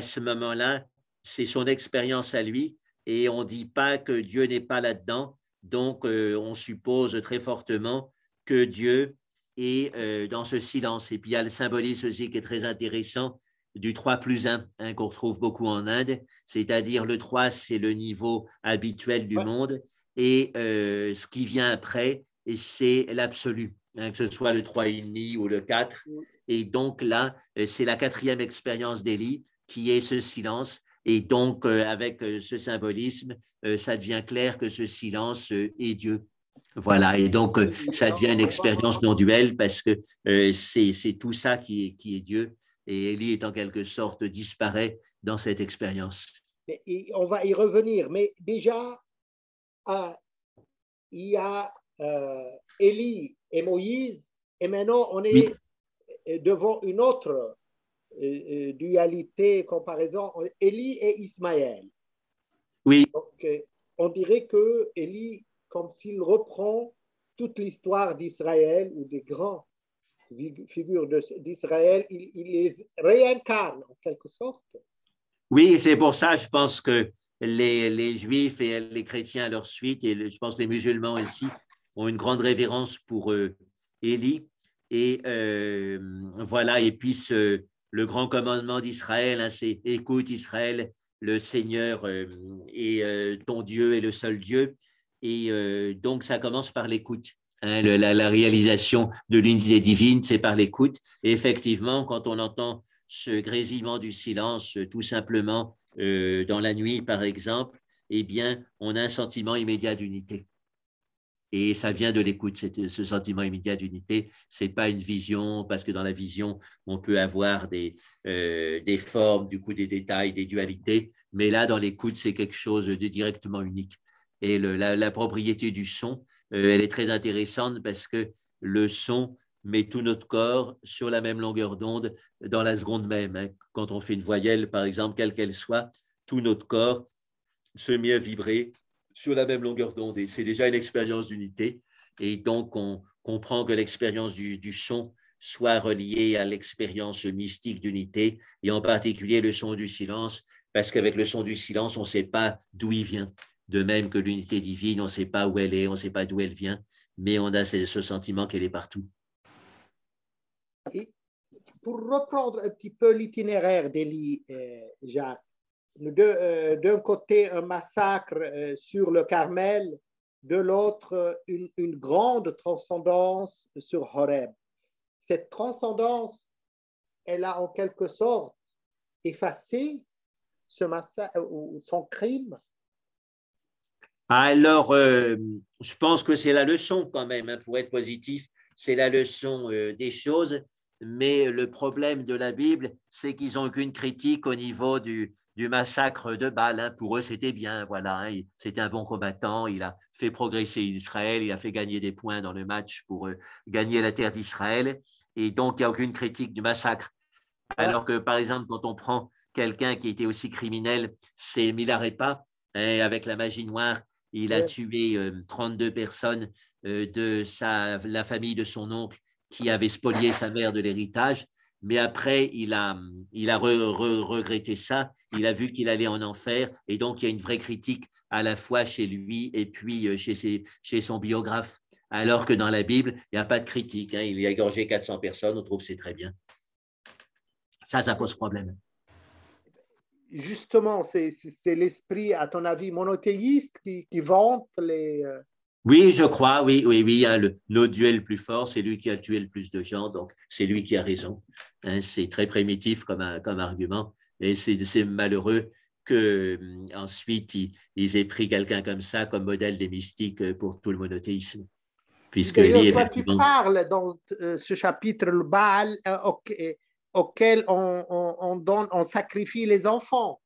ce moment-là, c'est son expérience à lui, et on ne dit pas que Dieu n'est pas là-dedans, donc on suppose très fortement que Dieu est dans ce silence. Et puis il y a le symbolisme aussi qui est très intéressant du 3 plus 1, hein, qu'on retrouve beaucoup en Inde, c'est-à-dire le 3, c'est le niveau habituel du monde, et ce qui vient après, c'est l'absolu, hein, que ce soit le 3,5 ou le 4. Et donc là, c'est la quatrième expérience d'Élie qui est ce silence. Et donc, avec ce symbolisme, ça devient clair que ce silence est Dieu. Voilà, et donc ça devient une expérience non duelle parce que c'est tout ça qui est Dieu, et Élie est en quelque sorte disparaît dans cette expérience. On va y revenir. Mais déjà, il y a Élie et Moïse, et maintenant on est devant une autre dualité, comparaison, Élie et Ismaël. Oui. Donc, on dirait que Élie, comme s'il reprend toute l'histoire d'Israël ou des grands figures d'Israël, il les réincarne en quelque sorte. Oui, c'est pour ça, je pense que les Juifs et les chrétiens à leur suite, et je pense les musulmans aussi, ont une grande révérence pour Élie. Et voilà, et puis le grand commandement d'Israël, hein, c'est « Écoute Israël, le Seigneur est ton Dieu est le seul Dieu ». Et donc, ça commence par l'écoute. Hein, la réalisation de l'unité divine, c'est par l'écoute. Et effectivement, quand on entend ce grésillement du silence, tout simplement, dans la nuit, par exemple, eh bien, on a un sentiment immédiat d'unité. Et ça vient de l'écoute, ce sentiment immédiat d'unité. Ce n'est pas une vision, parce que dans la vision, on peut avoir des formes, du coup, des détails, des dualités. Mais là, dans l'écoute, c'est quelque chose de directement unique. Et la propriété du son, elle est très intéressante parce que le son met tout notre corps sur la même longueur d'onde dans la seconde même. Hein. Quand on fait une voyelle, par exemple, quelle qu'elle soit, tout notre corps se met à vibrer sur la même longueur d'onde. Et c'est déjà une expérience d'unité. Et donc, on comprend que l'expérience du son soit reliée à l'expérience mystique d'unité, et en particulier le son du silence, parce qu'avec le son du silence, on ne sait pas d'où il vient. De même que l'unité divine, on ne sait pas où elle est, on ne sait pas d'où elle vient, mais on a ce sentiment qu'elle est partout. Et pour reprendre un petit peu l'itinéraire d'Élie, Jacques, d'un côté un massacre sur le Carmel, de l'autre une grande transcendance sur Horeb. Cette transcendance, elle a en quelque sorte effacé ce massacre ou son crime. Alors, je pense que c'est la leçon quand même, hein, pour être positif, c'est la leçon des choses, mais le problème de la Bible, c'est qu'ils n'ont aucune critique au niveau du massacre de Bâle. Hein. Pour eux, c'était bien, voilà, hein, c'était un bon combattant, il a fait progresser Israël, il a fait gagner des points dans le match pour gagner la terre d'Israël, et donc il n'y a aucune critique du massacre. Alors que, par exemple, quand on prend quelqu'un qui était aussi criminel, c'est Milarepa, hein, avec la magie noire, il a tué 32 personnes de la famille de son oncle qui avait spolié sa mère de l'héritage. Mais après, il a regretté ça. Il a vu qu'il allait en enfer. Et donc, il y a une vraie critique à la fois chez lui et puis chez son biographe. Alors que dans la Bible, il n'y a pas de critique. Hein. Il a égorgé 400 personnes. On trouve que c'est très bien. Ça pose problème. Justement, c'est l'esprit, à ton avis, monothéiste qui vante les... Oui, je crois, oui. Hein, notre Dieu est le plus fort, c'est lui qui a tué le plus de gens, donc c'est lui qui a raison. Hein, c'est très primitif comme argument, et c'est malheureux qu'ensuite ils aient pris quelqu'un comme ça comme modèle des mystiques pour tout le monothéisme. Puisque d'ailleurs, toi, tu parles dans ce chapitre, le Baal, auquel on sacrifie les enfants.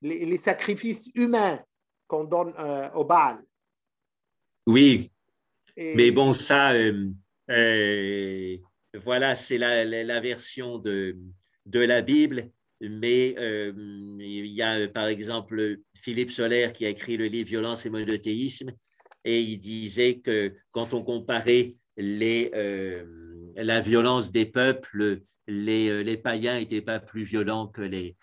Les sacrifices humains qu'on donne au Baal. Oui, mais bon, ça, voilà, c'est la version de la Bible, mais il y a par exemple Philippe Soler qui a écrit le livre Violence et monothéisme, et il disait que quand on comparait la violence des peuples, les païens n'étaient pas plus violents que les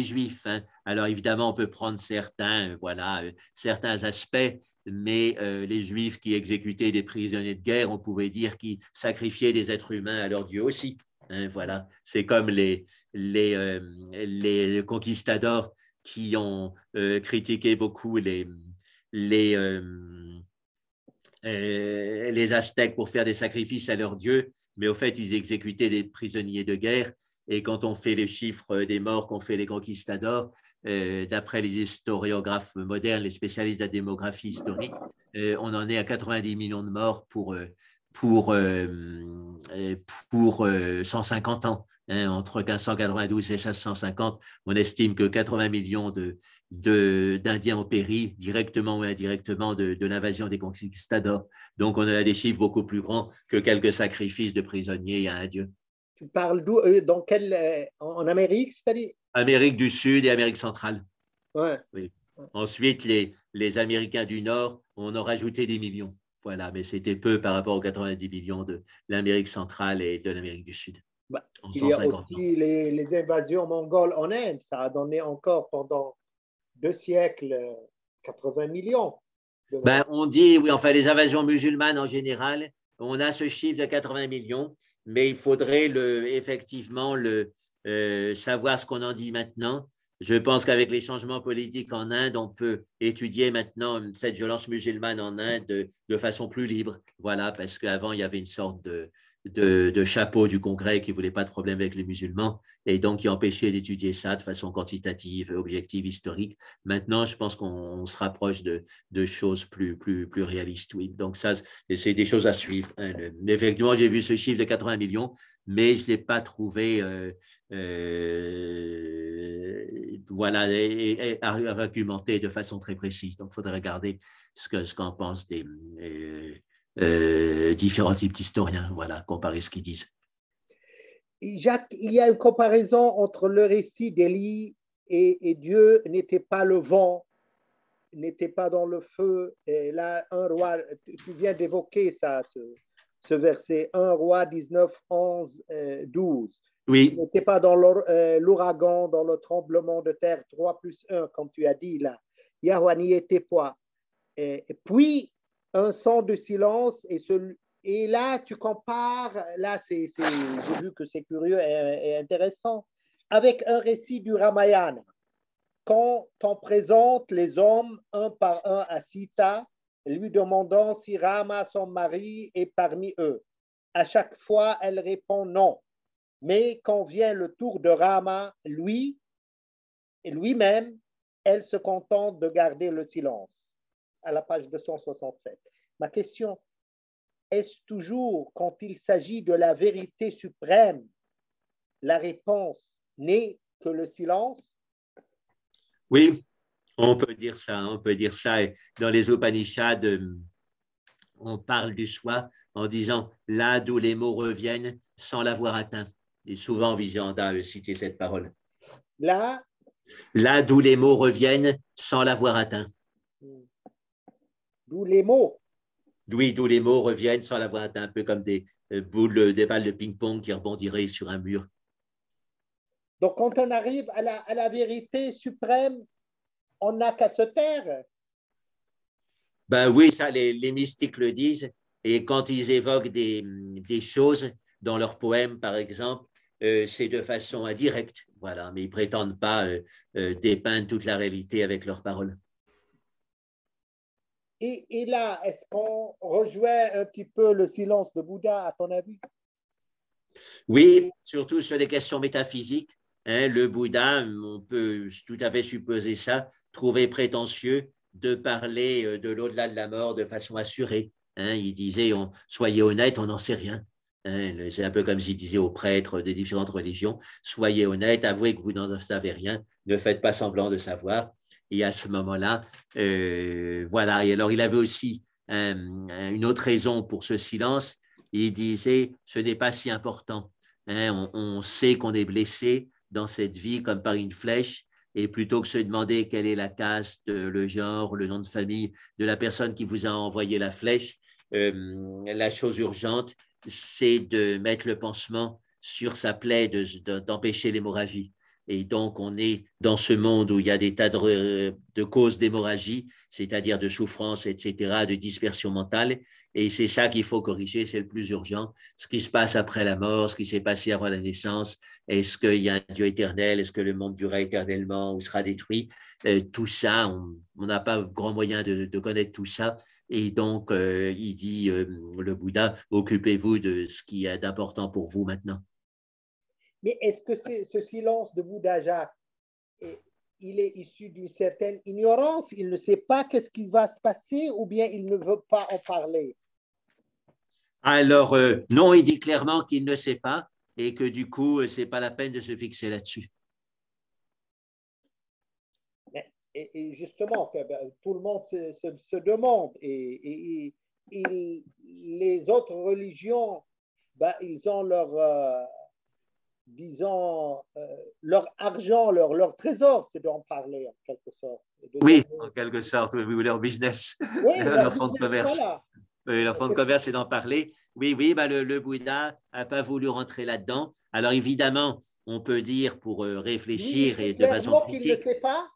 Juifs. Hein. Alors évidemment, on peut prendre certains aspects, mais les Juifs qui exécutaient des prisonniers de guerre, on pouvait dire qu'ils sacrifiaient des êtres humains à leur Dieu aussi. Hein, voilà, c'est comme les conquistadors qui ont critiqué beaucoup les Aztèques pour faire des sacrifices à leur Dieu, mais au fait, ils exécutaient des prisonniers de guerre. Et quand on fait les chiffres des morts qu'ont fait les conquistadors, d'après les historiographes modernes, les spécialistes de la démographie historique, on en est à 90 millions de morts pour, pour 150 ans. Hein, entre 1592 et 1650, on estime que 80 millions d'Indiens ont péri, directement ou indirectement, de l'invasion des conquistadors. Donc, on a des chiffres beaucoup plus grands que quelques sacrifices de prisonniers à un dieu. Tu parles d'où, dans quel, en Amérique, c'est-à-dire? Amérique du Sud et Amérique centrale. Ouais. Oui. Ensuite, les Américains du Nord, on a rajouté des millions. Voilà, mais c'était peu par rapport aux 90 millions de l'Amérique centrale et de l'Amérique du Sud. Bah, En il y a 150 ans. aussi les invasions mongoles en Inde. Ça a donné encore pendant 2 siècles 80 millions de Ben, morts. on dit, oui, enfin, les invasions musulmanes en général, on a ce chiffre de 80 millions, mais il faudrait effectivement savoir ce qu'on en dit maintenant. Je pense qu'avec les changements politiques en Inde, on peut étudier maintenant cette violence musulmane en Inde de façon plus libre. Voilà, parce qu'avant, il y avait une sorte de chapeau du Congrès qui ne voulait pas de problème avec les musulmans et donc qui empêchait d'étudier ça de façon quantitative, objective, historique. Maintenant, je pense qu'on se rapproche de choses plus réalistes. Oui. Donc, ça, c'est des choses à suivre. Hein. Effectivement, j'ai vu ce chiffre de 80 millions, mais je ne l'ai pas trouvé voilà, et argumenté de façon très précise. Donc, il faudrait regarder ce qu'en pensent des différents types d'historiens, voilà, comparer ce qu'ils disent. Jacques, il y a une comparaison entre le récit d'Élie et Dieu n'était pas le vent, n'était pas dans le feu. Et là, un roi, tu viens d'évoquer ça, ce verset, 1 roi 19, 11, 12. Oui. Il n'était pas dans l'ouragan, dans le tremblement de terre 3 plus 1, comme tu as dit là. Yahweh n'y était pas. Et puis, un son de silence et là, tu compares, là, j'ai vu que c'est curieux et intéressant, avec un récit du Ramayana. Quand on présente les hommes un par un à Sita, lui demandant si Rama, son mari, est parmi eux. À chaque fois, elle répond non. Mais quand vient le tour de Rama, lui-même, elle se contente de garder le silence. À la page 267. Ma question, est-ce toujours, quand il s'agit de la vérité suprême, la réponse n'est que le silence? Oui, on peut dire ça. On peut dire ça. Et dans les Upanishads, on parle du soi en disant là d'où les mots reviennent sans l'avoir atteint. Et souvent, Vijayanda a cité cette parole. Là d'où les mots reviennent sans l'avoir atteint. D'où les mots. Oui, d'où les mots reviennent sans l'avoir atteint, un peu comme des balles de ping-pong qui rebondiraient sur un mur. Donc, quand on arrive à la vérité suprême, on n'a qu'à se taire. Ben oui, ça, les mystiques le disent. Et quand ils évoquent des choses dans leurs poèmes, par exemple, c'est de façon indirecte. Voilà, mais ils ne prétendent pas dépeindre toute la réalité avec leurs paroles. Et là, est-ce qu'on rejoint un petit peu le silence de Bouddha, à ton avis? Oui, surtout sur des questions métaphysiques. Hein, le Bouddha, on peut tout à fait supposer ça, trouver prétentieux de parler de l'au-delà de la mort de façon assurée. Hein, il disait, soyez honnête, on n'en sait rien. Hein, c'est un peu comme s'il disait aux prêtres des différentes religions, soyez honnête, avouez que vous n'en savez rien, ne faites pas semblant de savoir. Et à ce moment-là, voilà. Et alors, il avait aussi une autre raison pour ce silence. Il disait, ce n'est pas si important. Hein, on sait qu'on est blessé dans cette vie comme par une flèche, et plutôt que se demander quelle est la caste, le genre, le nom de famille de la personne qui vous a envoyé la flèche, la chose urgente, c'est de mettre le pansement sur sa plaie, d'empêcher l'hémorragie. Et donc, on est dans ce monde où il y a des tas de causes d'hémorragie, c'est-à-dire de souffrance, etc., de dispersion mentale. Et c'est ça qu'il faut corriger, c'est le plus urgent. Ce qui se passe après la mort, ce qui s'est passé avant la naissance, est-ce qu'il y a un Dieu éternel, est-ce que le monde durera éternellement ou sera détruit? Tout ça, on n'a pas grand moyen de connaître tout ça. Et donc, il dit, le Bouddha, occupez-vous de ce qui est d'important pour vous maintenant. Mais est-ce que ce silence de Bouddha, Jacques, il est issu d'une certaine ignorance? Il ne sait pas qu'est-ce qui va se passer ou bien il ne veut pas en parler? Alors, non, il dit clairement qu'il ne sait pas et que du coup, ce n'est pas la peine de se fixer là-dessus. Et justement, tout le monde se demande, et les autres religions, ils ont disons, leur argent, leur trésor, c'est d'en parler en quelque sorte. Oui, en quelque sorte, oui, leur business, Oui, leur leur fonds de business, commerce. voilà. Oui, leur fonds de commerce, c'est d'en parler. Oui, oui, le Bouddha n'a pas voulu rentrer là-dedans. Alors évidemment, on peut dire pour Lui, il réfléchir dit et de façon clairement qu'il ne critique, sait pas.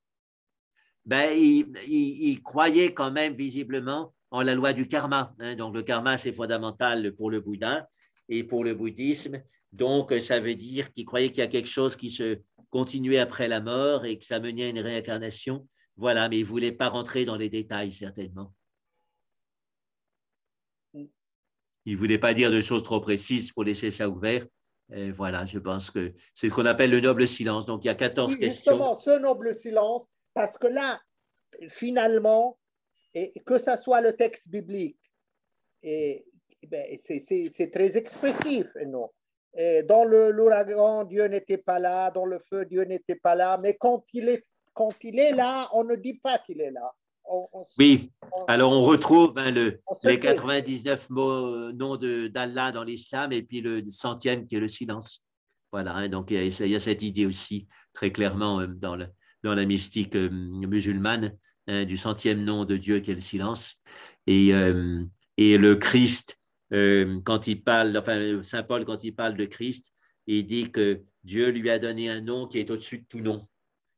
il croyait quand même visiblement en la loi du karma. Hein. Donc le karma, c'est fondamental pour le Bouddha et pour le bouddhisme. Donc ça veut dire qu'il croyait qu'il y a quelque chose qui se continuait après la mort et que ça menait à une réincarnation. Voilà, mais il ne voulait pas rentrer dans les détails, certainement. Il ne voulait pas dire de choses trop précises pour laisser ça ouvert. Et voilà, je pense que c'est ce qu'on appelle le noble silence. Donc, il y a 14 Oui, questions. justement, ce noble silence, parce que là, finalement, et que ce soit le texte biblique, et, c'est très expressif, non? Et dans l'ouragan, Dieu n'était pas là, dans le feu, Dieu n'était pas là, mais quand il est là, on ne dit pas qu'il est là. Oui, On, alors on retrouve on se les tait. 99 mots, noms d'Allah dans l'islam et puis le centième qui est le silence. Voilà, hein, donc il y a cette idée aussi très clairement dans la mystique musulmane hein, du centième nom de Dieu qui est le silence. Et, euh, et le Christ, quand il parle, enfin Saint Paul, quand il parle de Christ, il dit que Dieu lui a donné un nom qui est au-dessus de tout nom.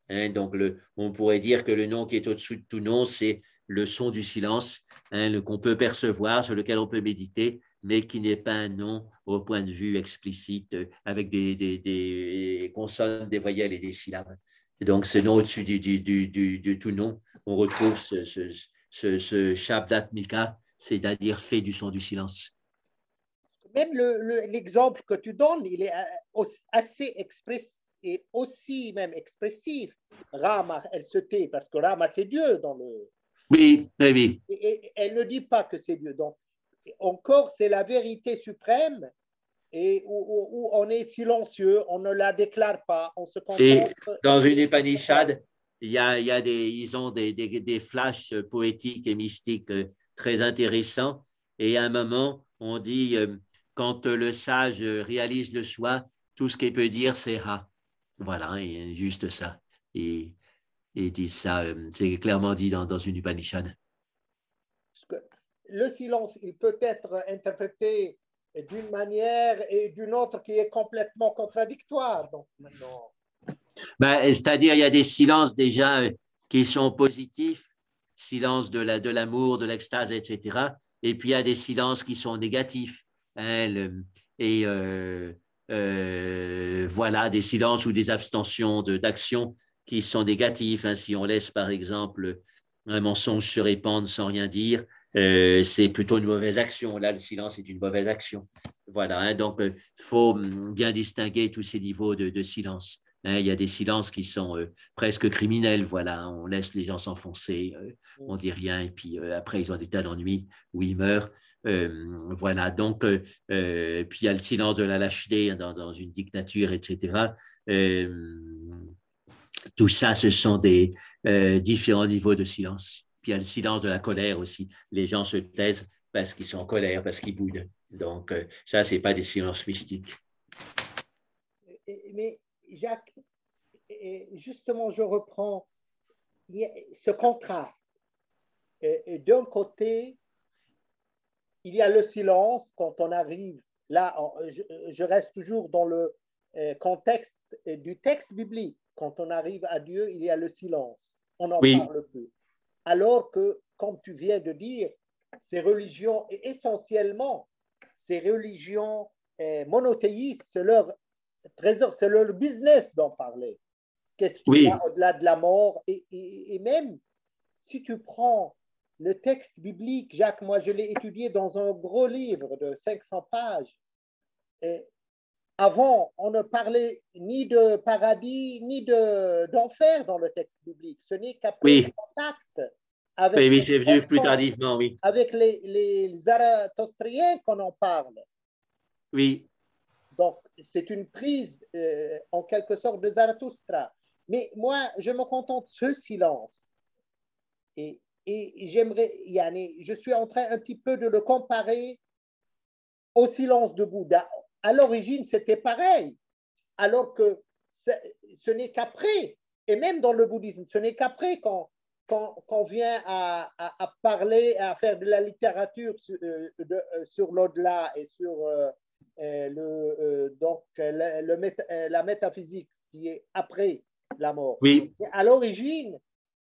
Hein, donc, on pourrait dire que le nom qui est au-dessus de tout nom, c'est le son du silence, hein, qu'on peut percevoir, sur lequel on peut méditer, mais qui n'est pas un nom au point de vue explicite, avec des consonnes, des voyelles et des syllabes. Et donc, ce nom au-dessus du tout nom, on retrouve ce Shabdatmika, c'est-à-dire fait du son du silence. Même l'exemple que tu donnes, il est assez expressif et aussi même expressif. Rama, elle se tait parce que Rama, c'est Dieu dans le. Oui, oui, oui. Et elle ne dit pas que c'est Dieu. Donc, encore, c'est la vérité suprême et où on est silencieux, on ne la déclare pas, on se Et concentre. dans une Upanishad, ils ont des flashs poétiques et mystiques très intéressants. Et à un moment, on dit, quand le sage réalise le soi, tout ce qu'il peut dire, c'est Ha. Voilà, et juste ça. Et, et dit ça, c'est clairement dit dans une Upanishad. Le silence, il peut être interprété d'une manière et d'une autre qui est complètement contradictoire. Donc maintenant. C'est-à-dire, il y a des silences déjà qui sont positifs, silence de l'amour, de l'extase, etc. Et puis, il y a des silences qui sont négatifs. Hein, et voilà, des silences ou des abstentions d'action qui sont négatifs. Hein. Si on laisse, par exemple, un mensonge se répandre sans rien dire, c'est plutôt une mauvaise action. Là, le silence est une mauvaise action. Voilà, hein. Donc, il faut bien distinguer tous ces niveaux de silence. Hein, il y a des silences qui sont presque criminels. Voilà, on laisse les gens s'enfoncer, on dit rien, et puis après, ils ont des tas d'ennuis où ils meurent. Voilà, donc, puis il y a le silence de la lâcheté dans une dictature, etc. Tout ça, ce sont des différents niveaux de silence. Puis il y a le silence de la colère aussi. Les gens se taisent parce qu'ils sont en colère, parce qu'ils boudent. Donc, ça, ce n'est pas des silences mystiques. Mais Jacques, justement, je reprends ce contraste. D'un côté, il y a le silence quand on arrive. Là, je reste toujours dans le contexte du texte biblique. Quand on arrive à Dieu, il y a le silence. On n'en Oui, parle plus. Alors que, comme tu viens de dire, ces religions, et essentiellement, ces religions monothéistes, c'est leur trésor, c'est leur business d'en parler. Qu'est-ce qu'il y oui, a au-delà de la mort? Et même si tu prends le texte biblique, Jacques, moi je l'ai étudié dans un gros livre de 500 pages. Et avant, on ne parlait ni de paradis ni d'enfer dans le texte biblique. Ce n'est qu'après le oui. contact avec Oui, oui, les c'est venu plus textes, tardivement, oui. avec les zarathustriens qu'on en parle. Oui, Donc, c'est une prise en quelque sorte de Zarathustra. Mais moi, je me contente de ce silence. Et j'aimerais, je suis en train un petit peu de le comparer au silence de Bouddha. À l'origine, c'était pareil, alors que ce n'est qu'après, et même dans le bouddhisme, ce n'est qu'après qu'on vient à parler, à faire de la littérature sur l'au-delà et sur la métaphysique, ce qui est après la mort. oui, Mais à l'origine,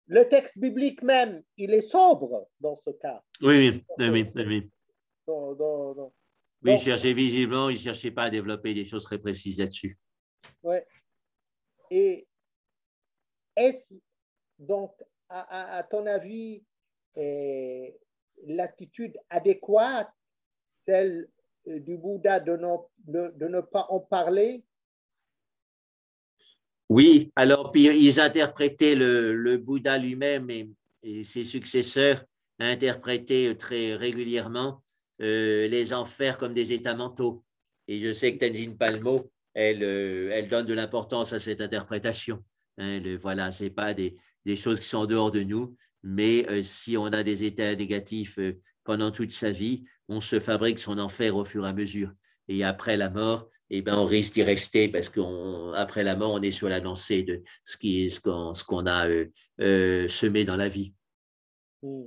le texte biblique même, il est sobre dans ce cas. oui, oui, oui, oui, oui. Oui, Donc, cherchait visiblement, il ne cherchait pas à développer des choses très précises là-dessus. ouais. Et est-ce donc, à ton avis, l'attitude adéquate, celle du Bouddha de ne pas en parler? Oui, alors puis ils interprétaient le Bouddha lui-même et ses successeurs interprétaient très régulièrement les enfers comme des états mentaux. Et je sais que Tenzin Palmo, elle donne de l'importance à cette interprétation. Hein, voilà, ce n'est pas des choses qui sont en dehors de nous, mais si on a des états négatifs pendant toute sa vie, on se fabrique son enfer au fur et à mesure. Et après la mort, eh ben, on risque d'y rester parce qu'après la mort, on est sur la lancée de ce qu'on a semé dans la vie. Hmm.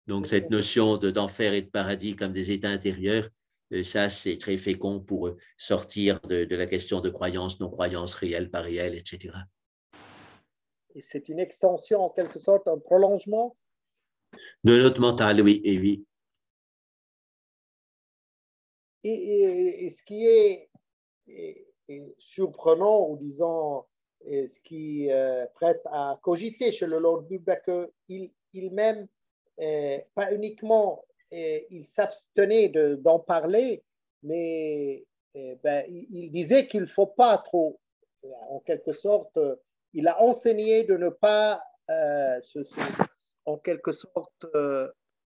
Donc, cette notion d'enfer et de paradis comme des états intérieurs, ça, c'est très fécond pour sortir de la question de croyance, non-croyance, réelle, pas réelle, etc. Et c'est une extension, en quelque sorte, un prolongement. De notre mental, oui, et oui. Et ce qui est surprenant, ou disons, ce qui prête à cogiter chez le Lord Budha, qu'il même, pas uniquement, il s'abstenait d'en parler, mais ben, il disait qu'il ne faut pas trop, en quelque sorte, il a enseigné de ne pas, en quelque sorte,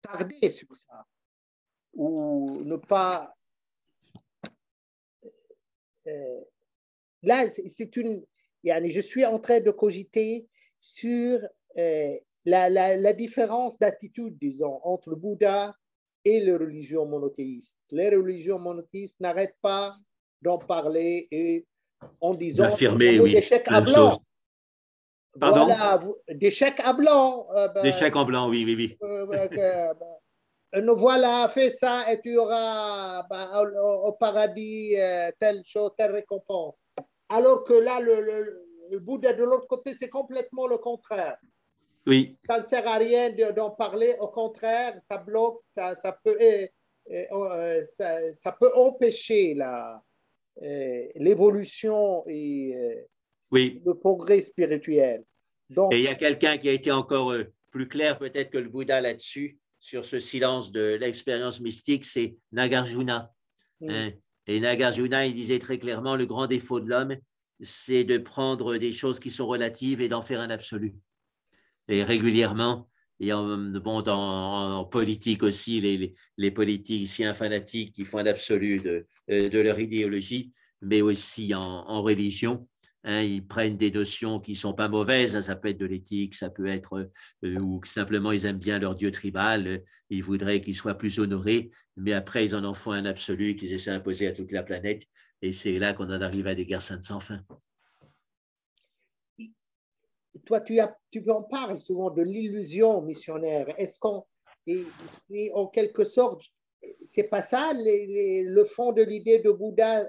tarder sur ça, ou ne pas là, c'est une. Je suis en train de cogiter sur la différence d'attitude, disons, entre le Bouddha et les religions monothéistes. Les religions monothéistes n'arrêtent pas d'en parler et en disant on D'affirmer, est des oui, chèques à plein de choses. blanc. Pardon? Voilà, des chèques à blanc. Des chèques en blanc, oui, oui, oui. Nous voilà, fais ça et tu auras au paradis telle chose, telle récompense. Alors que là, le Bouddha de l'autre côté, c'est complètement le contraire. Oui, Ça ne sert à rien d'en parler, au contraire, ça bloque, ça peut empêcher l'évolution et oui. le progrès spirituel. Et Donc, il y a quelqu'un qui a été encore plus clair peut-être que le Bouddha là-dessus, sur ce silence de l'expérience mystique, c'est Nagarjuna. Hein. Et Nagarjuna, il disait très clairement, le grand défaut de l'homme, c'est de prendre des choses qui sont relatives et d'en faire un absolu. Et régulièrement, et en politique aussi, les politiciens fanatiques qui font un absolu de leur idéologie, mais aussi en religion. Hein, ils prennent des notions qui ne sont pas mauvaises, hein, ça peut être de l'éthique, ça peut être, ou simplement ils aiment bien leur dieu tribal, ils voudraient qu'il soit plus honoré, mais après ils en font un absolu qu'ils essaient d'imposer à toute la planète, et c'est là qu'on en arrive à des guerres saintes sans fin. toi, tu en parles souvent de l'illusion missionnaire. Est-ce qu'on, et en quelque sorte, c'est pas ça le fond de l'idée de Bouddha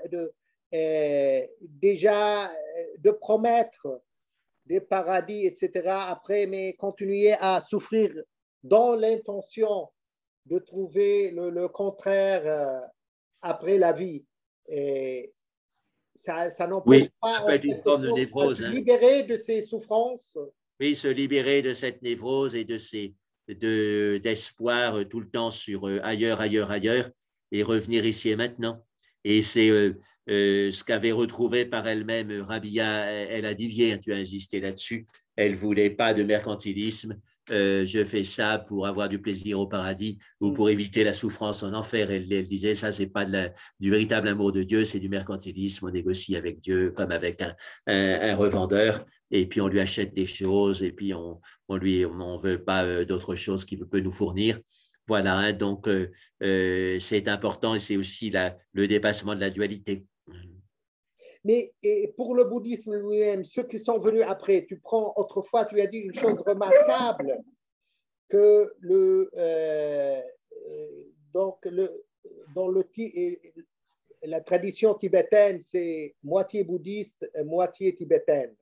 déjà de promettre des paradis, etc. Après, mais continuer à souffrir dans l'intention de trouver le contraire après la vie. Et ça n'empêche Oui, pas ça peut en être une quelque forme de sorte à se névrose. Hein. libérer de ces souffrances. Oui, se libérer de cette névrose et d'espoir tout le temps sur ailleurs, ailleurs, ailleurs, et revenir ici et maintenant. Et c'est ce qu'avait retrouvé par elle-même Rabia El Adivier, tu as insisté là-dessus. Elle ne voulait pas de mercantilisme, je fais ça pour avoir du plaisir au paradis ou pour éviter la souffrance en enfer. Elle disait, ça, c'est pas du véritable amour de Dieu, c'est du mercantilisme. On négocie avec Dieu comme avec un revendeur, et puis on lui achète des choses, et puis on veut pas d'autre chose qu'il peut nous fournir. Voilà, hein, donc c'est important, et c'est aussi le dépassement de la dualité. Mais pour le bouddhisme lui-même, ceux qui sont venus après, tu prends autrefois, tu as dit une chose remarquable, que donc dans la tradition tibétaine, c'est moitié bouddhiste, moitié tibétaine.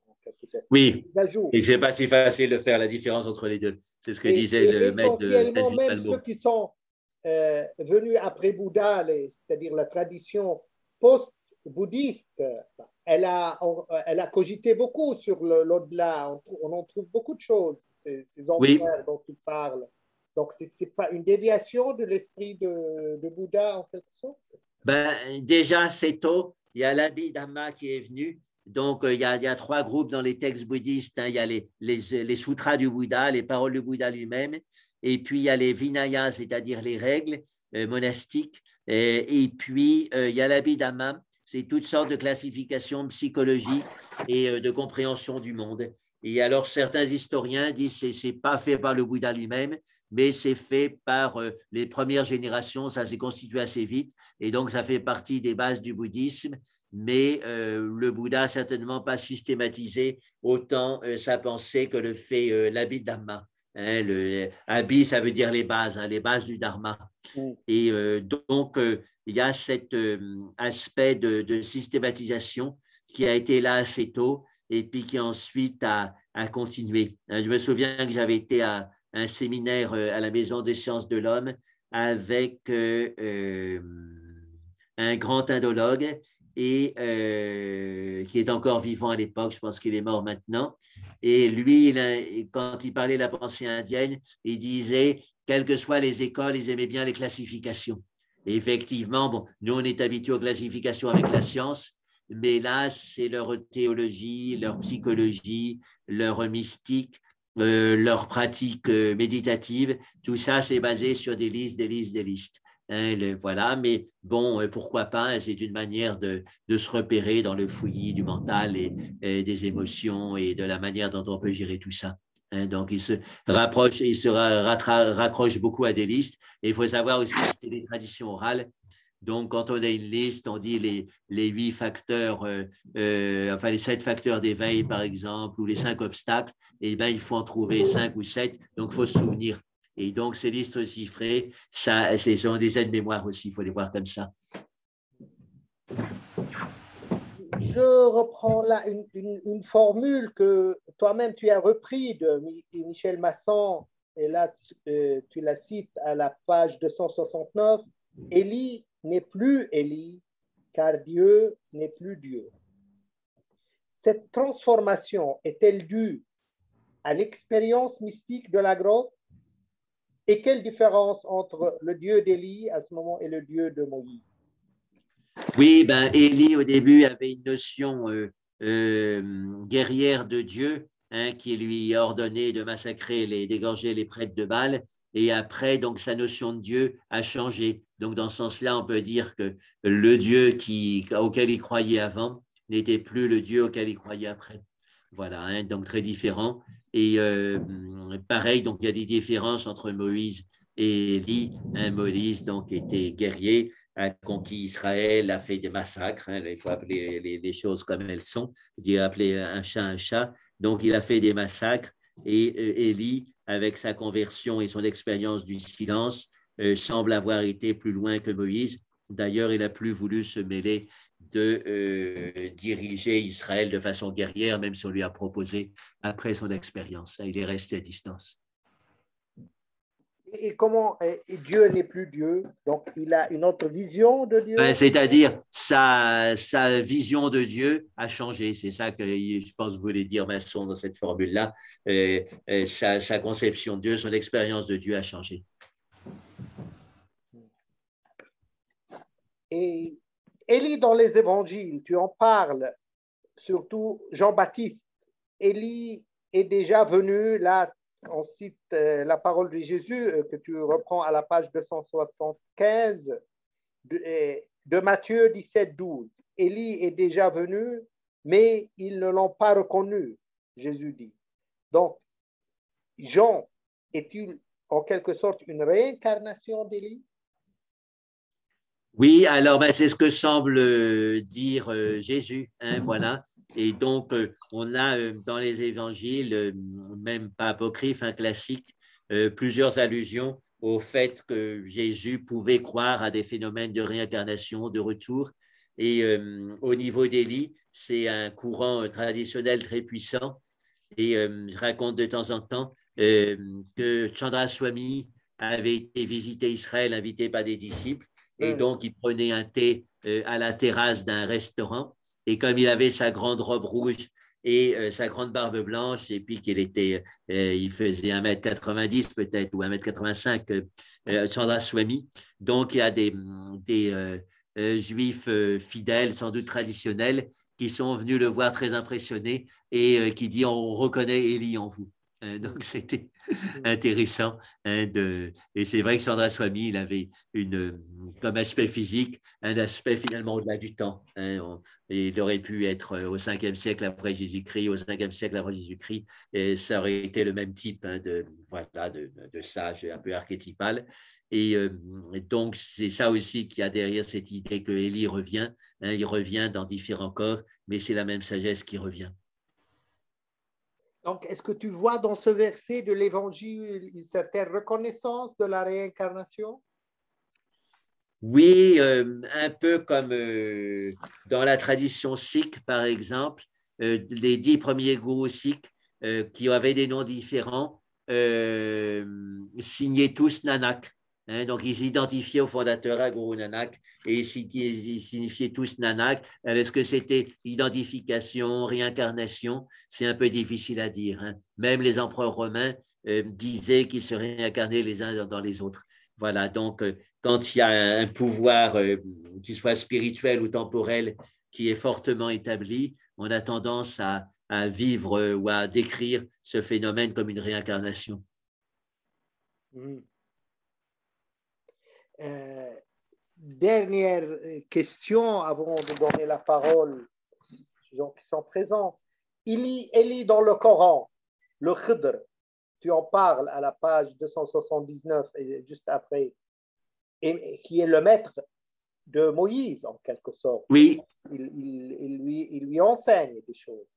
Oui, et que c'est pas si facile de faire la différence entre les deux. C'est ce que disait le maître de essentiellement, Tenzin même Palmo. ceux qui sont venus après Bouddha, c'est-à-dire la tradition post-bouddhiste, elle a cogité beaucoup sur l'au-delà. On en trouve beaucoup de choses, ces Oui, envers dont tu parles. Donc, ce n'est pas une déviation de l'esprit de Bouddha, en quelque sorte? ben, déjà, c'est tôt. Il y a l'Abhidhamma qui est venu. Donc, il y a trois groupes dans les textes bouddhistes, hein. Il y a les sutras du Bouddha, les paroles du Bouddha lui-même. Et puis, il y a les Vinayas, c'est-à-dire les règles monastiques. Et puis, il y a l'Abhidhamma. C'est toutes sortes de classifications psychologiques et de compréhension du monde. Et alors, certains historiens disent que ce n'est pas fait par le Bouddha lui-même, mais c'est fait par les premières générations. Ça s'est constitué assez vite. Et donc, ça fait partie des bases du bouddhisme, mais le Bouddha n'a certainement pas systématisé autant sa pensée que le fait l'Abhidhamma. Hein, Abhi, ça veut dire les bases, hein, les bases du Dharma. Et donc, il y a cet aspect de systématisation qui a été là assez tôt et puis qui ensuite a continué. Je me souviens que j'avais été à un séminaire à la Maison des sciences de l'homme avec un grand indologue et qui est encore vivant à l'époque, je pense qu'il est mort maintenant. Et lui, quand il parlait de la pensée indienne, il disait, quelles que soient les écoles, ils aimaient bien les classifications. Et effectivement, bon, nous, on est habitués aux classifications avec la science, mais là, c'est leur théologie, leur psychologie, leur mystique, leur pratique méditative. Tout ça, c'est basé sur des listes, des listes, des listes. Hein, voilà, mais bon, pourquoi pas, hein, c'est une manière de se repérer dans le fouillis du mental et des émotions et de la manière dont on peut gérer tout ça. Hein, donc, il se raccroche beaucoup à des listes. Et il faut savoir aussi que c'était des traditions orales. Donc, quand on a une liste, on dit les 8 facteurs, enfin les 7 facteurs d'éveil, par exemple, ou les 5 obstacles, et bien, il faut en trouver 5 ou 7. Donc, il faut se souvenir. Et donc, ces listes chiffrées, ça, ce sont des aides-mémoire aussi, il faut les voir comme ça. Je reprends là une formule que toi-même tu as repris de Michel Masson, et là tu la cites à la page 269. Élie n'est plus Élie, car Dieu n'est plus Dieu. Cette transformation est-elle due à l'expérience mystique de la grotte? Et quelle différence entre le Dieu d'Élie à ce moment et le Dieu de Moïse? Oui, ben, Élie, au début, avait une notion guerrière de Dieu, hein, qui lui a ordonné de massacrer, d'égorger les prêtres de Baal. Et après, donc, sa notion de Dieu a changé. Donc, dans ce sens-là, on peut dire que le Dieu auquel il croyait avant n'était plus le Dieu auquel il croyait après. Voilà, hein, donc très différent. Et pareil, donc il y a des différences entre Moïse et Élie. Hein, Moïse, donc, était guerrier, a conquis Israël, a fait des massacres. Hein, il faut appeler les choses comme elles sont, dire appeler un chat un chat. Donc, il a fait des massacres. Et Élie, avec sa conversion et son expérience du silence, semble avoir été plus loin que Moïse. D'ailleurs, il n'a plus voulu se mêler de diriger Israël de façon guerrière, même si on lui a proposé après son expérience. Il est resté à distance. Et comment Dieu n'est plus Dieu, donc il a une autre vision de Dieu? C'est-à-dire, sa vision de Dieu a changé. C'est ça que je pense vous voulez dire, Masson, dans cette formule-là. Sa conception de Dieu, son expérience de Dieu a changé. Et Élie, dans les évangiles, tu en parles, surtout Jean-Baptiste. Élie est déjà venu là on cite la parole de Jésus que tu reprends à la page 275 de Matthieu 17, 12. Élie est déjà venu, mais ils ne l'ont pas reconnu, Jésus dit. Donc, Jean est-il en quelque sorte une réincarnation d'Élie? Oui, alors ben, c'est ce que semble dire Jésus, hein, voilà. Et donc, on a dans les évangiles, même pas apocryphes, hein, classiques, plusieurs allusions au fait que Jésus pouvait croire à des phénomènes de réincarnation, de retour. Et au niveau d'Élie, c'est un courant traditionnel très puissant. Et je raconte de temps en temps que Chandra Swami avait été visiter Israël, invité par des disciples. Et donc, il prenait un thé à la terrasse d'un restaurant. Et comme il avait sa grande robe rouge et sa grande barbe blanche, et puis il faisait 1,90 m peut-être, ou 1,85 m, Chandra Swami. Donc, il y a des juifs fidèles, sans doute traditionnels, qui sont venus le voir très impressionné et qui dit on reconnaît Élie en vous. Donc c'était intéressant. Et c'est vrai que Chandra Swami, il avait comme aspect physique, un aspect finalement au-delà du temps. Et il aurait pu être au 5e siècle après Jésus-Christ, au 5e siècle après Jésus-Christ, et ça aurait été le même type de sage un peu archétypal. Et donc, c'est ça aussi qu'il y a derrière cette idée que Élie revient. Il revient dans différents corps, mais c'est la même sagesse qui revient. Donc, est-ce que tu vois dans ce verset de l'Évangile une certaine reconnaissance de la réincarnation? Oui, un peu comme dans la tradition sikh, par exemple, les 10 premiers gourous sikhs qui avaient des noms différents signaient tous Nanak. Hein, donc, ils s'identifiaient au fondateur, à Guru Nanak, et ils signifiaient tous Nanak. Est-ce que c'était identification, réincarnation? C'est un peu difficile à dire. Hein. Même les empereurs romains disaient qu'ils se réincarnaient les uns dans les autres. Voilà, donc quand il y a un pouvoir, qu'il soit spirituel ou temporel, qui est fortement établi, on a tendance à vivre ou à décrire ce phénomène comme une réincarnation. Dernière question avant de donner la parole aux gens qui sont présents. Élie dans le Coran, le Khidr, tu en parles à la page 279 et juste après, et qui est le maître de Moïse en quelque sorte. Oui. Il lui enseigne des choses.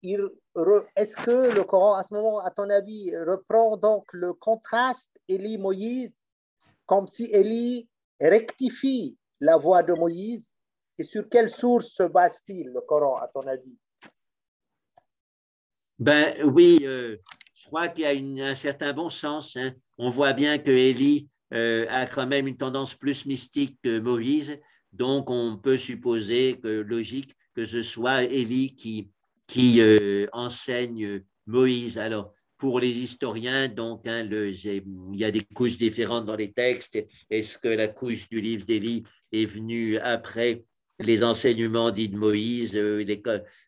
Est-ce que le Coran, à ce moment, à ton avis, reprend donc le contraste Élie-Moïse, comme si Élie rectifie la voix de Moïse? Et sur quelle source se base-t-il, le Coran, à ton avis? Ben oui, je crois qu'il y a un certain bon sens. Hein. On voit bien que Élie a quand même une tendance plus mystique que Moïse, donc on peut supposer que logique que ce soit Élie qui enseigne Moïse. Alors pour les historiens, donc hein, il y a des couches différentes dans les textes. Est-ce que la couche du livre d'Élie est venue après les enseignements dits de Moïse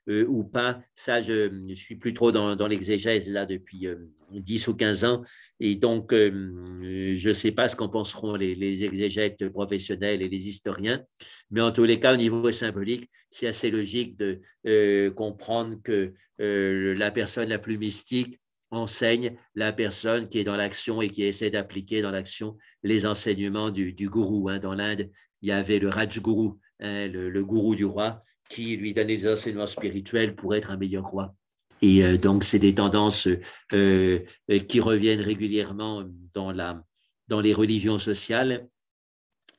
ou pas? Ça, je suis plus trop dans l'exégèse là depuis 10 ou 15 ans. Et donc, je ne sais pas ce qu'en penseront les exégètes professionnels et les historiens. Mais en tous les cas, au niveau symbolique, c'est assez logique de comprendre que la personne la plus mystique enseigne la personne qui est dans l'action et qui essaie d'appliquer dans l'action les enseignements du gourou. Hein. Dans l'Inde, il y avait le Rajguru, hein, le gourou du roi, qui lui donnait des enseignements spirituels pour être un meilleur roi. Et donc, c'est des tendances qui reviennent régulièrement dans les religions sociales.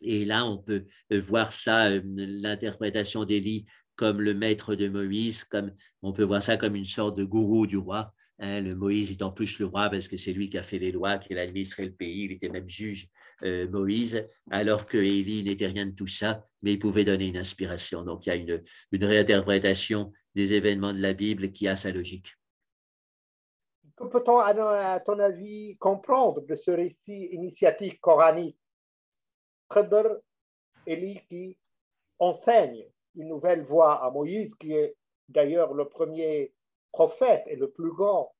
Et là, on peut voir ça, l'interprétation d'Élie comme le maître de Moïse, on peut voir ça comme une sorte de gourou du roi. Hein, le Moïse étant plus le roi parce que c'est lui qui a fait les lois, qui a administré le pays, il était même juge, Moïse, alors que Élie n'était rien de tout ça, mais il pouvait donner une inspiration. Donc il y a une réinterprétation des événements de la Bible qui a sa logique. Que peut-on, à ton avis, comprendre de ce récit initiatique coranique? Khidr, Élie qui enseigne une nouvelle voie à Moïse, qui est d'ailleurs le premier prophète et le plus grand.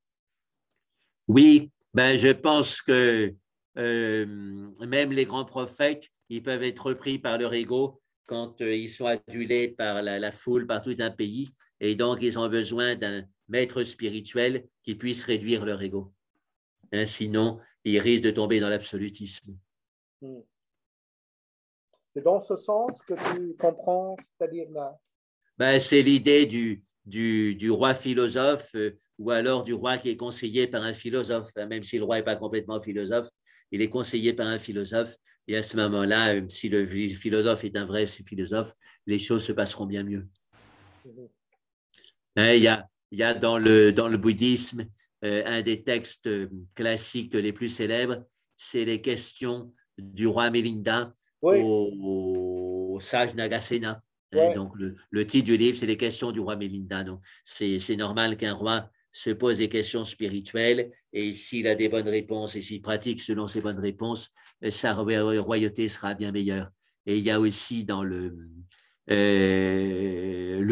Oui, ben, je pense que même les grands prophètes, ils peuvent être repris par leur ego quand ils sont adulés par la foule, par tout un pays, et donc ils ont besoin d'un maître spirituel qui puisse réduire leur ego. Hein, sinon, ils risquent de tomber dans l'absolutisme. C'est dans ce sens que tu comprends, c'est-à-dire là. Ben, c'est l'idée du roi philosophe ou alors du roi qui est conseillé par un philosophe. Même si le roi n'est pas complètement philosophe, il est conseillé par un philosophe. Et à ce moment-là, si le philosophe est un vrai philosophe, les choses se passeront bien mieux. Hein, il y a dans le bouddhisme un des textes classiques les plus célèbres, c'est les questions du roi Milinda Oui. au sage Nagasena. Ouais. Donc, le titre du livre, c'est les questions du roi Milinda. Donc, c'est normal qu'un roi se pose des questions spirituelles et s'il a des bonnes réponses et s'il pratique selon ces bonnes réponses, sa royauté sera bien meilleure. Et il y a aussi dans le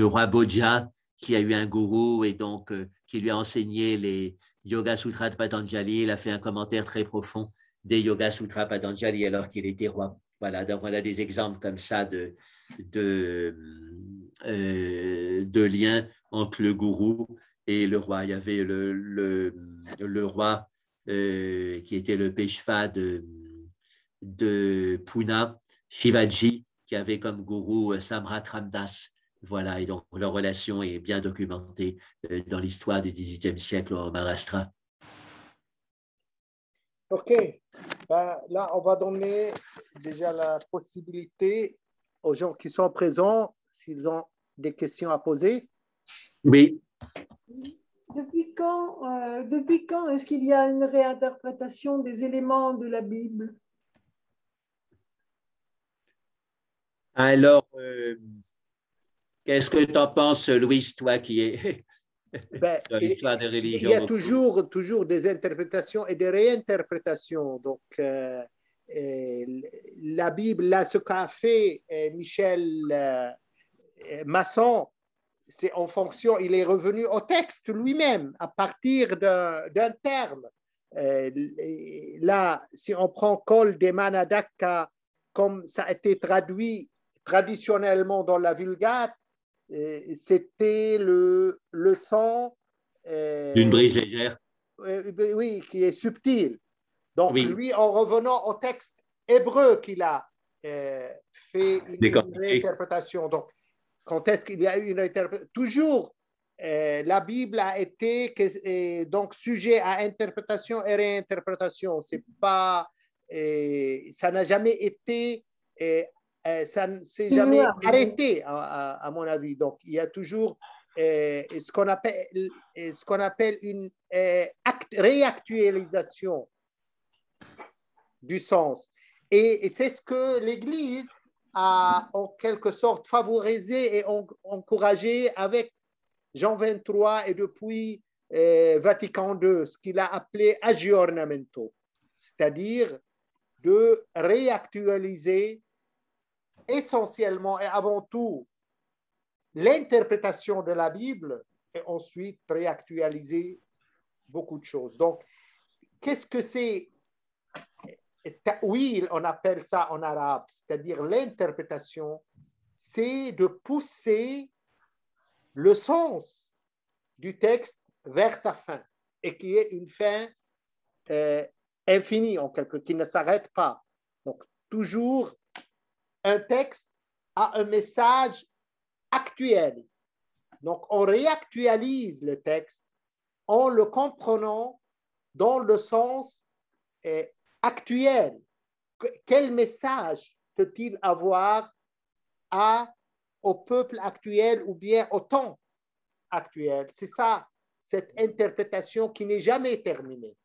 roi Bodja qui a eu un gourou et donc qui lui a enseigné les Yoga Sutras de Patanjali. Il a fait un commentaire très profond des Yoga Sutras Patanjali alors qu'il était roi. Voilà, donc on a des exemples comme ça de liens entre le gourou et le roi. Il y avait le roi qui était le Peshwa de Pune, Shivaji, qui avait comme gourou Samrat Ramdas. Voilà, et donc leur relation est bien documentée dans l'histoire du XVIIIe siècle au Maharashtra. OK. Ben, là, on va donner déjà la possibilité aux gens qui sont présents, s'ils ont des questions à poser. Oui. Depuis quand est-ce qu'il y a une réinterprétation des éléments de la Bible? Alors, qu'est-ce que tu en penses, Louis, toi qui es dans l'histoire des religions? Il y a toujours des interprétations et des réinterprétations. Donc, la Bible, là, ce qu'a fait Michel Masson, c'est en fonction, il est revenu au texte lui-même à partir d'un terme. Là, si on prend Col de Manadaka, comme ça a été traduit traditionnellement dans la Vulgate, c'était le sang d'une brise légère. Oui, qui est subtil. Donc, oui. Lui, en revenant au texte hébreu qu'il a fait une réinterprétation. Donc, quand est-ce qu'il y a eu une interprétation? Toujours, la Bible a été donc sujet à interprétation et réinterprétation. C'est pas, ça n'a jamais été, ça ne s'est jamais arrêté, à mon avis. Donc, il y a toujours ce qu'on appelle une réactualisation du sens. Et c'est ce que l'Église a en quelque sorte favorisé et encouragé avec Jean XXIII et depuis Vatican II, ce qu'il a appelé aggiornamento, c'est-à-dire de réactualiser essentiellement et avant tout l'interprétation de la Bible et ensuite réactualiser beaucoup de choses. Donc, qu'est-ce que c'est? Oui, on appelle ça en arabe, c'est-à-dire l'interprétation, c'est de pousser le sens du texte vers sa fin et qui est une fin infinie en quelque sorte, qui ne s'arrête pas. Donc, toujours un texte a un message actuel. Donc, on réactualise le texte en le comprenant dans le sens actuel. Quel message peut-il avoir au peuple actuel ou bien au temps actuel? C'est ça, cette interprétation qui n'est jamais terminée.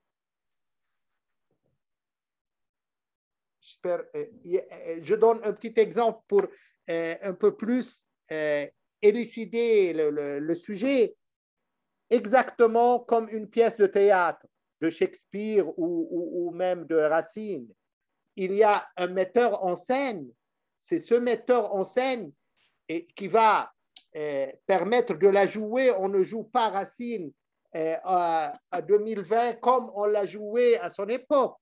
Je donne un petit exemple pour un peu plus élucider le sujet, exactement comme une pièce de théâtre de Shakespeare ou même de Racine. Il y a un metteur en scène, c'est ce metteur en scène qui va permettre de la jouer. On ne joue pas Racine à 2020 comme on l'a joué à son époque.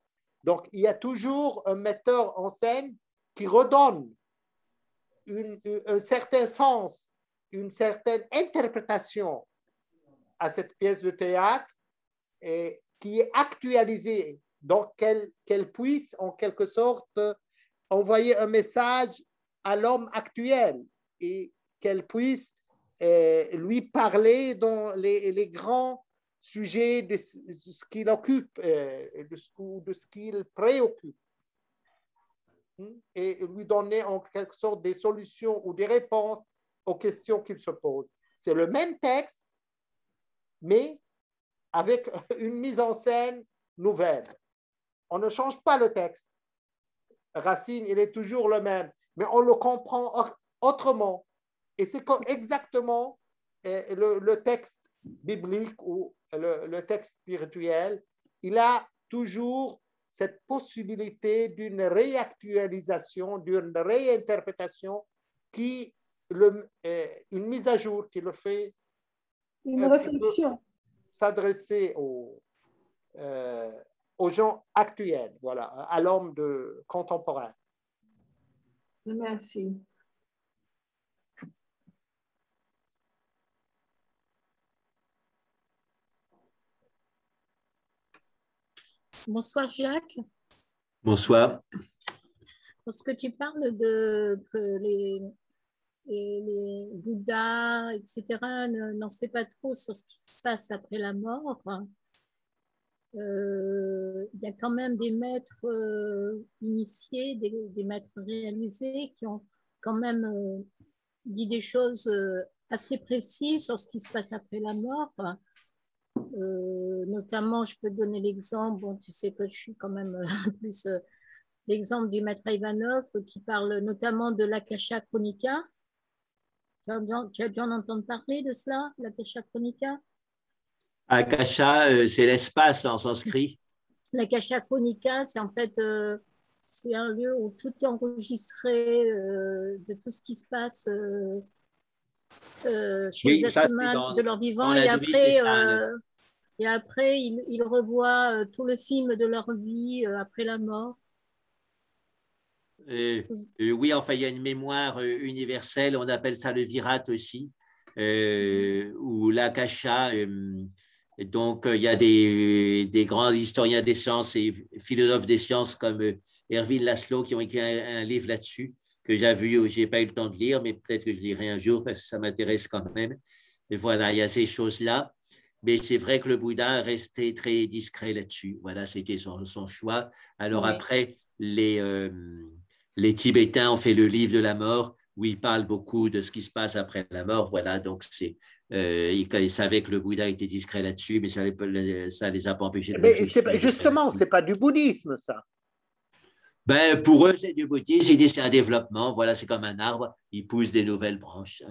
Donc, il y a toujours un metteur en scène qui redonne un certain sens, une certaine interprétation à cette pièce de théâtre et qui est actualisée, donc qu'elle puisse en quelque sorte envoyer un message à l'homme actuel et qu'elle puisse lui parler dans les grands sujets de ce qu'il occupe, de ce qu'il préoccupe, et lui donner en quelque sorte des solutions ou des réponses aux questions qu'il se pose. C'est le même texte, mais avec une mise en scène nouvelle. On ne change pas le texte. Racine, il est toujours le même, mais on le comprend autrement. Et c'est exactement le texte biblique ou le texte spirituel. Il a toujours cette possibilité d'une réactualisation, d'une réinterprétation, une mise à jour qui le fait une réflexion. S'adresser aux gens actuels, voilà, à l'homme contemporain. Merci. Bonsoir Jacques. Bonsoir. Lorsque tu parles que les Bouddhas, etc., n'en sait pas trop sur ce qui se passe après la mort, il y a quand même des maîtres initiés, des maîtres réalisés qui ont quand même dit des choses assez précises sur ce qui se passe après la mort. Notamment, je peux donner l'exemple, bon, tu sais que je suis quand même plus l'exemple du maître Ivanov qui parle notamment de l'Akasha Chronica. Tu as dû en entendre parler de cela, l'Akasha Chronica? Akasha, c'est l'espace en sanskrit. L'Akasha Chronica, c'est en fait c'est un lieu où tout est enregistré de tout ce qui se passe chez les êtres humains de leur vivant. Et après, ils revoient tout le film de leur vie après la mort. Oui, enfin, il y a une mémoire universelle, on appelle ça le virat aussi, ou l'akasha. Donc, il y a des grands historiens des sciences et philosophes des sciences comme Erwin Laszlo qui ont écrit un livre là-dessus que j'ai vu, je n'ai pas eu le temps de lire, mais peut-être que je lirai un jour parce que ça m'intéresse quand même. Et voilà, il y a ces choses-là. Mais c'est vrai que le Bouddha est resté très discret là-dessus. Voilà, c'était son choix. Alors oui. Après, les Tibétains ont fait le livre de la mort où ils parlent beaucoup de ce qui se passe après la mort. Voilà, donc ils savaient que le Bouddha était discret là-dessus, mais ça ne les a pas empêchés de réfléchir. Mais justement, ce n'est pas du bouddhisme, ça. Ben, pour eux, c'est du bouddhisme. Ils disent c'est un développement. Voilà, c'est comme un arbre. Il pousse des nouvelles branches.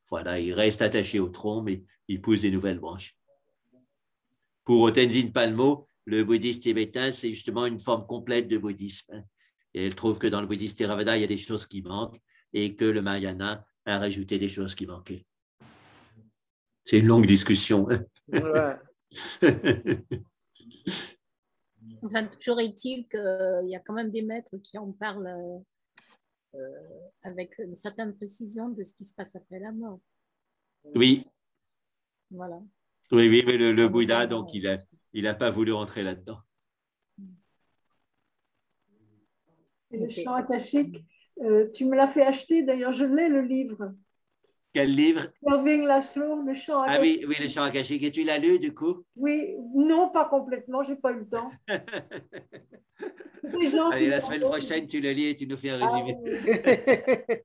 Voilà, il reste attaché au tronc, mais il pousse des nouvelles branches. Pour Tenzin Palmo, le bouddhisme tibétain, c'est justement une forme complète de bouddhisme. Et elle trouve que dans le bouddhisme Theravada, il y a des choses qui manquent et que le Mahayana a rajouté des choses qui manquaient. C'est une longue discussion. Ouais. Enfin, toujours est-il qu'il y a quand même des maîtres qui en parlent avec une certaine précision de ce qui se passe après la mort. Oui. Voilà. Oui, mais le Bouddha, donc, il n'a pas voulu rentrer là-dedans. Et le chant akashique, tu me l'as fait acheter, d'ailleurs, je l'ai, le livre. Quel livre? Erwin Laszlo, le chant akashique. Ah oui, le chant akashique. Et tu l'as lu, du coup? Oui, non, pas complètement, je n'ai pas eu le temps. Allez, la semaine prochaine, tu le lis et tu nous fais un résumé. Oui.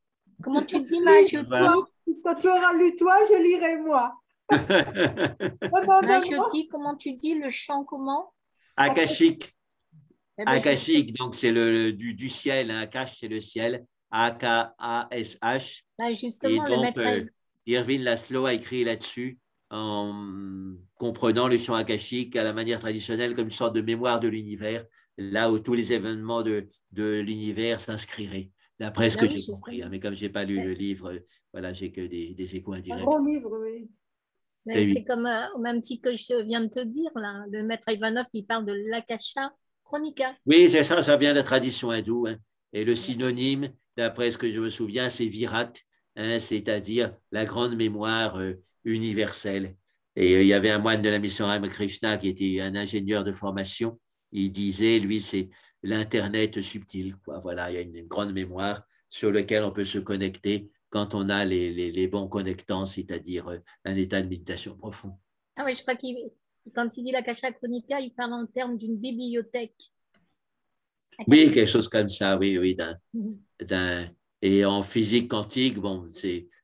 Comment tu dis, Mahajoti? Quand tu auras lu toi, je lirai moi. Mahajoti, comment tu dis le chant comment? Akashique. Akashique, donc c'est du ciel. Hein. Akash, c'est le ciel. A-K-A-S-H. Justement, et donc, le maître. Erwin Laszlo a écrit là-dessus en comprenant le chant akashique à la manière traditionnelle comme une sorte de mémoire de l'univers, là où tous les événements de l'univers s'inscriraient, d'après ce que j'ai compris. Hein. Mais comme je n'ai pas lu le livre, voilà, j'ai que des échos indirects. Un gros livre, oui. Mais c'est comme au même titre que je viens de te dire, là, le maître Ivanov, il parle de l'Akasha Chronica. Oui, c'est ça, ça vient de la tradition hindoue. Hein. Et le synonyme, d'après ce que je me souviens, c'est Virat, hein, c'est-à-dire la grande mémoire universelle. Et il y avait un moine de la mission Ramakrishna qui était un ingénieur de formation. Il disait, lui, c'est l'Internet subtil. Quoi. Voilà, il y a une grande mémoire sur laquelle on peut se connecter quand on a les bons connectants, c'est-à-dire un état de méditation profond. Ah oui, je crois qu'il quand il dit l'Akasha Chronica, il parle en termes d'une bibliothèque. Oui, quelque chose comme ça, oui, oui. Mhm. Et en physique quantique, bon,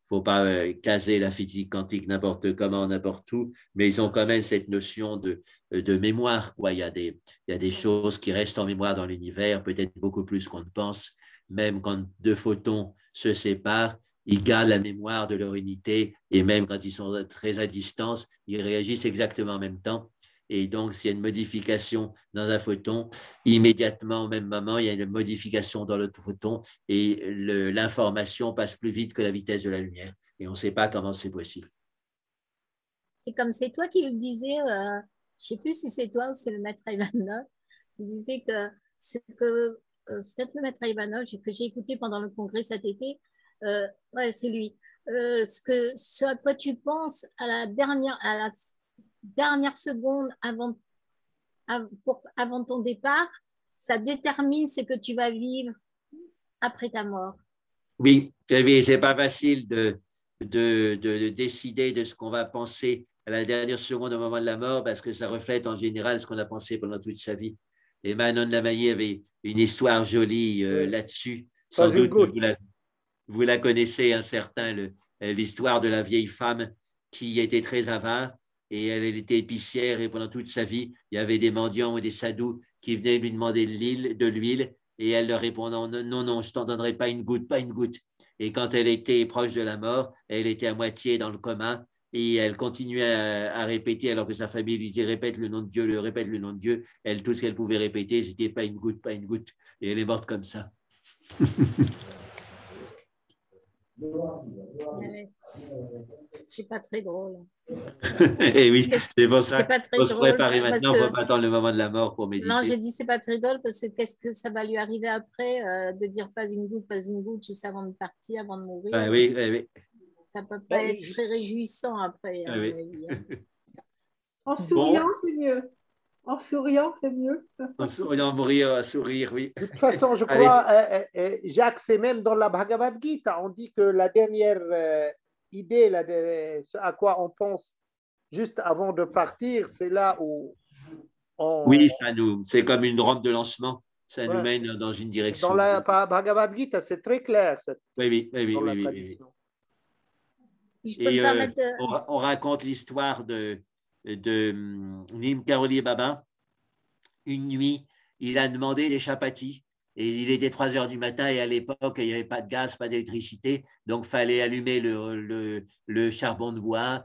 faut pas caser la physique quantique n'importe comment, n'importe où, mais ils ont quand même cette notion de mémoire, quoi. Il y a des choses qui restent en mémoire dans l'univers, peut-être beaucoup plus qu'on ne pense, même quand deux photons se séparent, ils gardent la mémoire de leur unité, et même quand ils sont très à distance, ils réagissent exactement en même temps. Et donc, s'il y a une modification dans un photon, immédiatement au même moment, il y a une modification dans l'autre photon et l'information passe plus vite que la vitesse de la lumière. Et on ne sait pas comment c'est possible. C'est comme c'est toi qui le disais, je ne sais plus si c'est toi ou c'est le maître Ivanov, il disait que c'est que peut-être le maître Ivanov que j'ai écouté pendant le congrès cet été, ouais, c'est lui. Ce à quoi tu penses à la dernière seconde avant ton départ, ça détermine ce que tu vas vivre après ta mort. Oui, c'est pas facile de décider de ce qu'on va penser à la dernière seconde au moment de la mort parce que ça reflète en général ce qu'on a pensé pendant toute sa vie. Et Manon Lamailly avait une histoire jolie là-dessus. Sans doute vous la connaissez, un certain, l'histoire de la vieille femme qui était très avare et elle était épicière et pendant toute sa vie, il y avait des mendiants ou des sadhus qui venaient lui demander de l'huile et elle leur répondait non, non, je t'en donnerai pas une goutte, pas une goutte. Et quand elle était proche de la mort, elle était à moitié dans le coma et elle continuait à répéter alors que sa famille lui disait répète le nom de Dieu, répète le nom de Dieu. Elle, tout ce qu'elle pouvait répéter, c'était pas une goutte, pas une goutte. Et elle est morte comme ça. C'est pas très drôle. Et oui, c'est pour ça qu'il faut se préparer maintenant, il ne faut pas attendre le moment de la mort pour méditer. Non, j'ai dit c'est pas très drôle parce que qu'est-ce que ça va lui arriver après de dire pas une goutte juste avant de partir, avant de mourir. Ah, oui, oui, oui. Ça peut pas être très réjouissant après. Ah, oui. En souriant, c'est mieux. En souriant, c'est mieux. En souriant, mourir, à sourire, oui. De toute façon, je crois, Jacques, c'est même dans la Bhagavad Gita, on dit que la dernière idée, ce à quoi on pense juste avant de partir, c'est là où on... Oui, c'est comme une rampe de lancement. Ça nous mène dans une direction. Dans la Bhagavad Gita, c'est très clair. Oui. Et on raconte l'histoire de Nim Karoli Baba. Une nuit, il a demandé des chapatis. Et il était 3 heures du matin et à l'époque, il n'y avait pas de gaz, pas d'électricité. Donc, il fallait allumer le charbon de bois,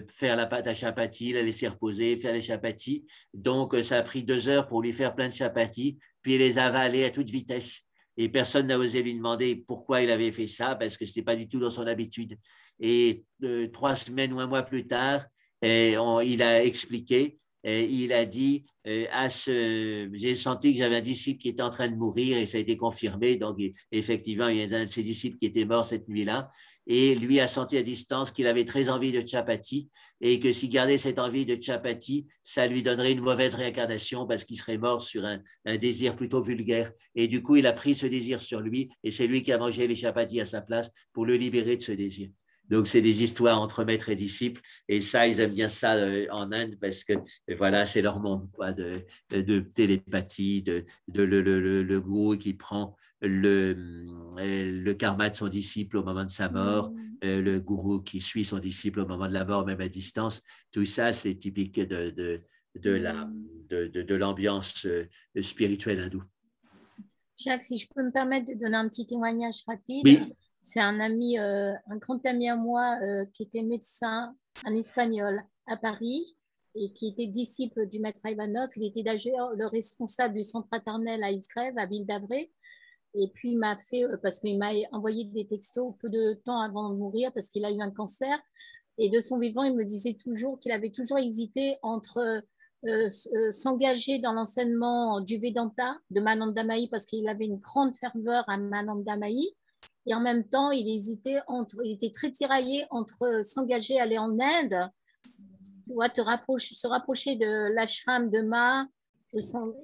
faire la pâte à chapatis, la laisser reposer, faire les chapatis. Donc, ça a pris 2 heures pour lui faire plein de chapatis, puis les avaler à toute vitesse. Et personne n'a osé lui demander pourquoi il avait fait ça, parce que ce n'était pas du tout dans son habitude. Et 3 semaines ou un mois plus tard, il a expliqué. Il a dit j'ai senti que j'avais un disciple qui était en train de mourir et ça a été confirmé. Donc, effectivement, il y a un de ses disciples qui était mort cette nuit-là. Et lui a senti à distance qu'il avait très envie de chapati et que s'il gardait cette envie de chapati, ça lui donnerait une mauvaise réincarnation parce qu'il serait mort sur un désir plutôt vulgaire. Et du coup, il a pris ce désir sur lui et c'est lui qui a mangé les chapatis à sa place pour le libérer de ce désir. Donc, c'est des histoires entre maîtres et disciples. Et ça, ils aiment bien ça en Inde parce que, voilà, c'est leur monde, quoi, de télépathie, le gourou qui prend le karma de son disciple au moment de sa mort, le gourou qui suit son disciple au moment de la mort, même à distance. Tout ça, c'est typique de l'ambiance spirituelle hindoue. Jacques, si je peux me permettre de donner un petit témoignage rapide. Oui. C'est un ami, un grand ami à moi qui était médecin, un espagnol à Paris et qui était disciple du maître Ivanov. Il était d'ailleurs le responsable du centre fraternel à Isgrève, à Ville d'Avray. Et puis il m'a fait, parce qu'il m'a envoyé des textos peu de temps avant de mourir parce qu'il a eu un cancer. Et de son vivant, il me disait toujours qu'il avait toujours hésité entre s'engager dans l'enseignement du Vedanta de Mananda Mahi parce qu'il avait une grande ferveur à Mananda Mahi. Et en même temps, il hésitait il était très tiraillé entre s'engager, aller en Inde, tu vois, se rapprocher de l'ashram de Ma,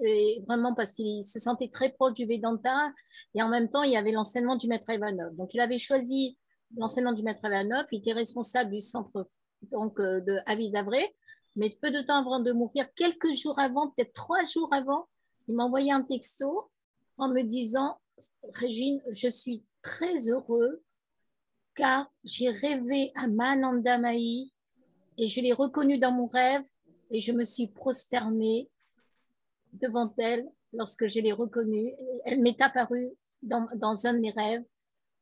et vraiment parce qu'il se sentait très proche du Vedanta. Et en même temps, il y avait l'enseignement du maître Ivanov. Donc, il avait choisi l'enseignement du maître Ivanov. Il était responsable du centre donc, de Avidavré. Mais peu de temps avant de mourir, quelques jours avant, peut-être 3 jours avant, il m'a envoyé un texto en me disant « Régine, je suis très heureux car j'ai rêvé à Mananda Mahi et je l'ai reconnue dans mon rêve et je me suis prosternée devant elle lorsque je l'ai reconnue. Elle m'est apparue dans un de mes rêves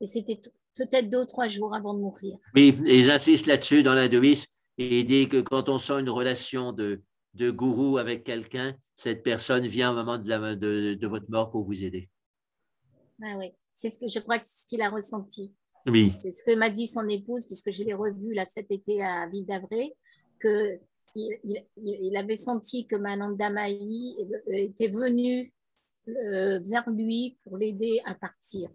et c'était peut-être 2 ou 3 jours avant de mourir. » Oui, ils insistent là-dessus dans l'hindouisme et il dit que quand on sent une relation de gourou avec quelqu'un, cette personne vient au moment de votre mort pour vous aider. Ah oui, je crois que c'est ce qu'il a ressenti. Oui. C'est ce que m'a dit son épouse, puisque je l'ai revu là cet été à Vidavré, qu'il avait senti que Mananda Mahi était venue vers lui pour l'aider à partir.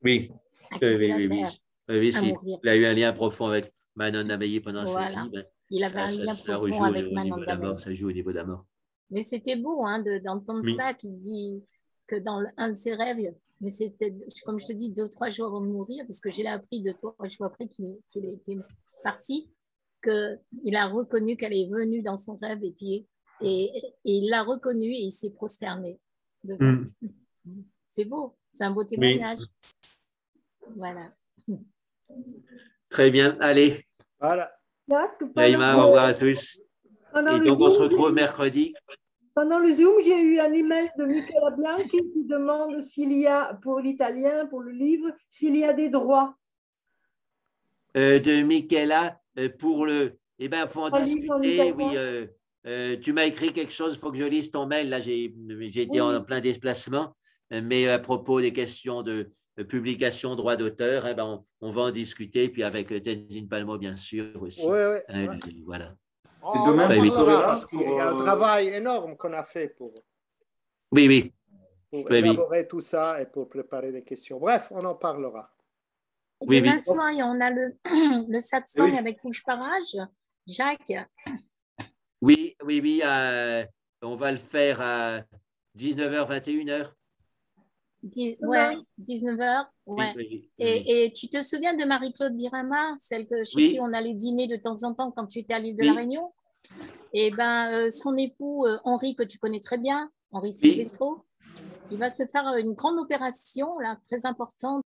Oui. À quitter la terre, à mourir. Il a eu un lien profond avec Mananda Mahi pendant sa vie. Ben, il avait un lien profond avec Mananda Mahi. Ça joue au niveau de la mort. Mais c'était beau d'entendre ça, qu'il dit que dans un de ses rêves, mais c'était, comme je te dis, 2 ou 3 jours avant de mourir, parce que j'ai appris 2 ou 3 jours après qu'il était parti, qu'il a reconnu qu'elle est venue dans son rêve et il l'a reconnue et il s'est prosterné devant. C'est beau, c'est un beau témoignage. Oui. Voilà. Très bien, allez. Voilà. Naïma, au revoir à tous. Et donc, on se retrouve mercredi. Pendant le Zoom, j'ai eu un email de Michela Bianchi qui demande s'il y a, pour l'italien, pour le livre, s'il y a des droits. De Michela, pour le... Eh bien, il faut en discuter. Oui, tu m'as écrit quelque chose, il faut que je lise ton mail. Là, j'ai été en plein déplacement. Mais à propos des questions de publication, droit d'auteur, eh ben, on va en discuter. Puis avec Tenzin Palmo, bien sûr, aussi. Oui. Voilà. Et demain, il y a un travail énorme qu'on a fait pour élaborer tout ça et pour préparer des questions. Bref, on en parlera. Demain soir, on a le satsang avec Pushparaj. Jacques. Oui. On va le faire à 19h, 21h. 19h. Ouais. Et tu te souviens de Marie-Claude Birama, celle chez qui on allait dîner de temps en temps quand tu étais à l'île de la Réunion? Et ben, son époux, Henri, que tu connais très bien, Henri Silvestro, il va se faire une grande opération là, très importante.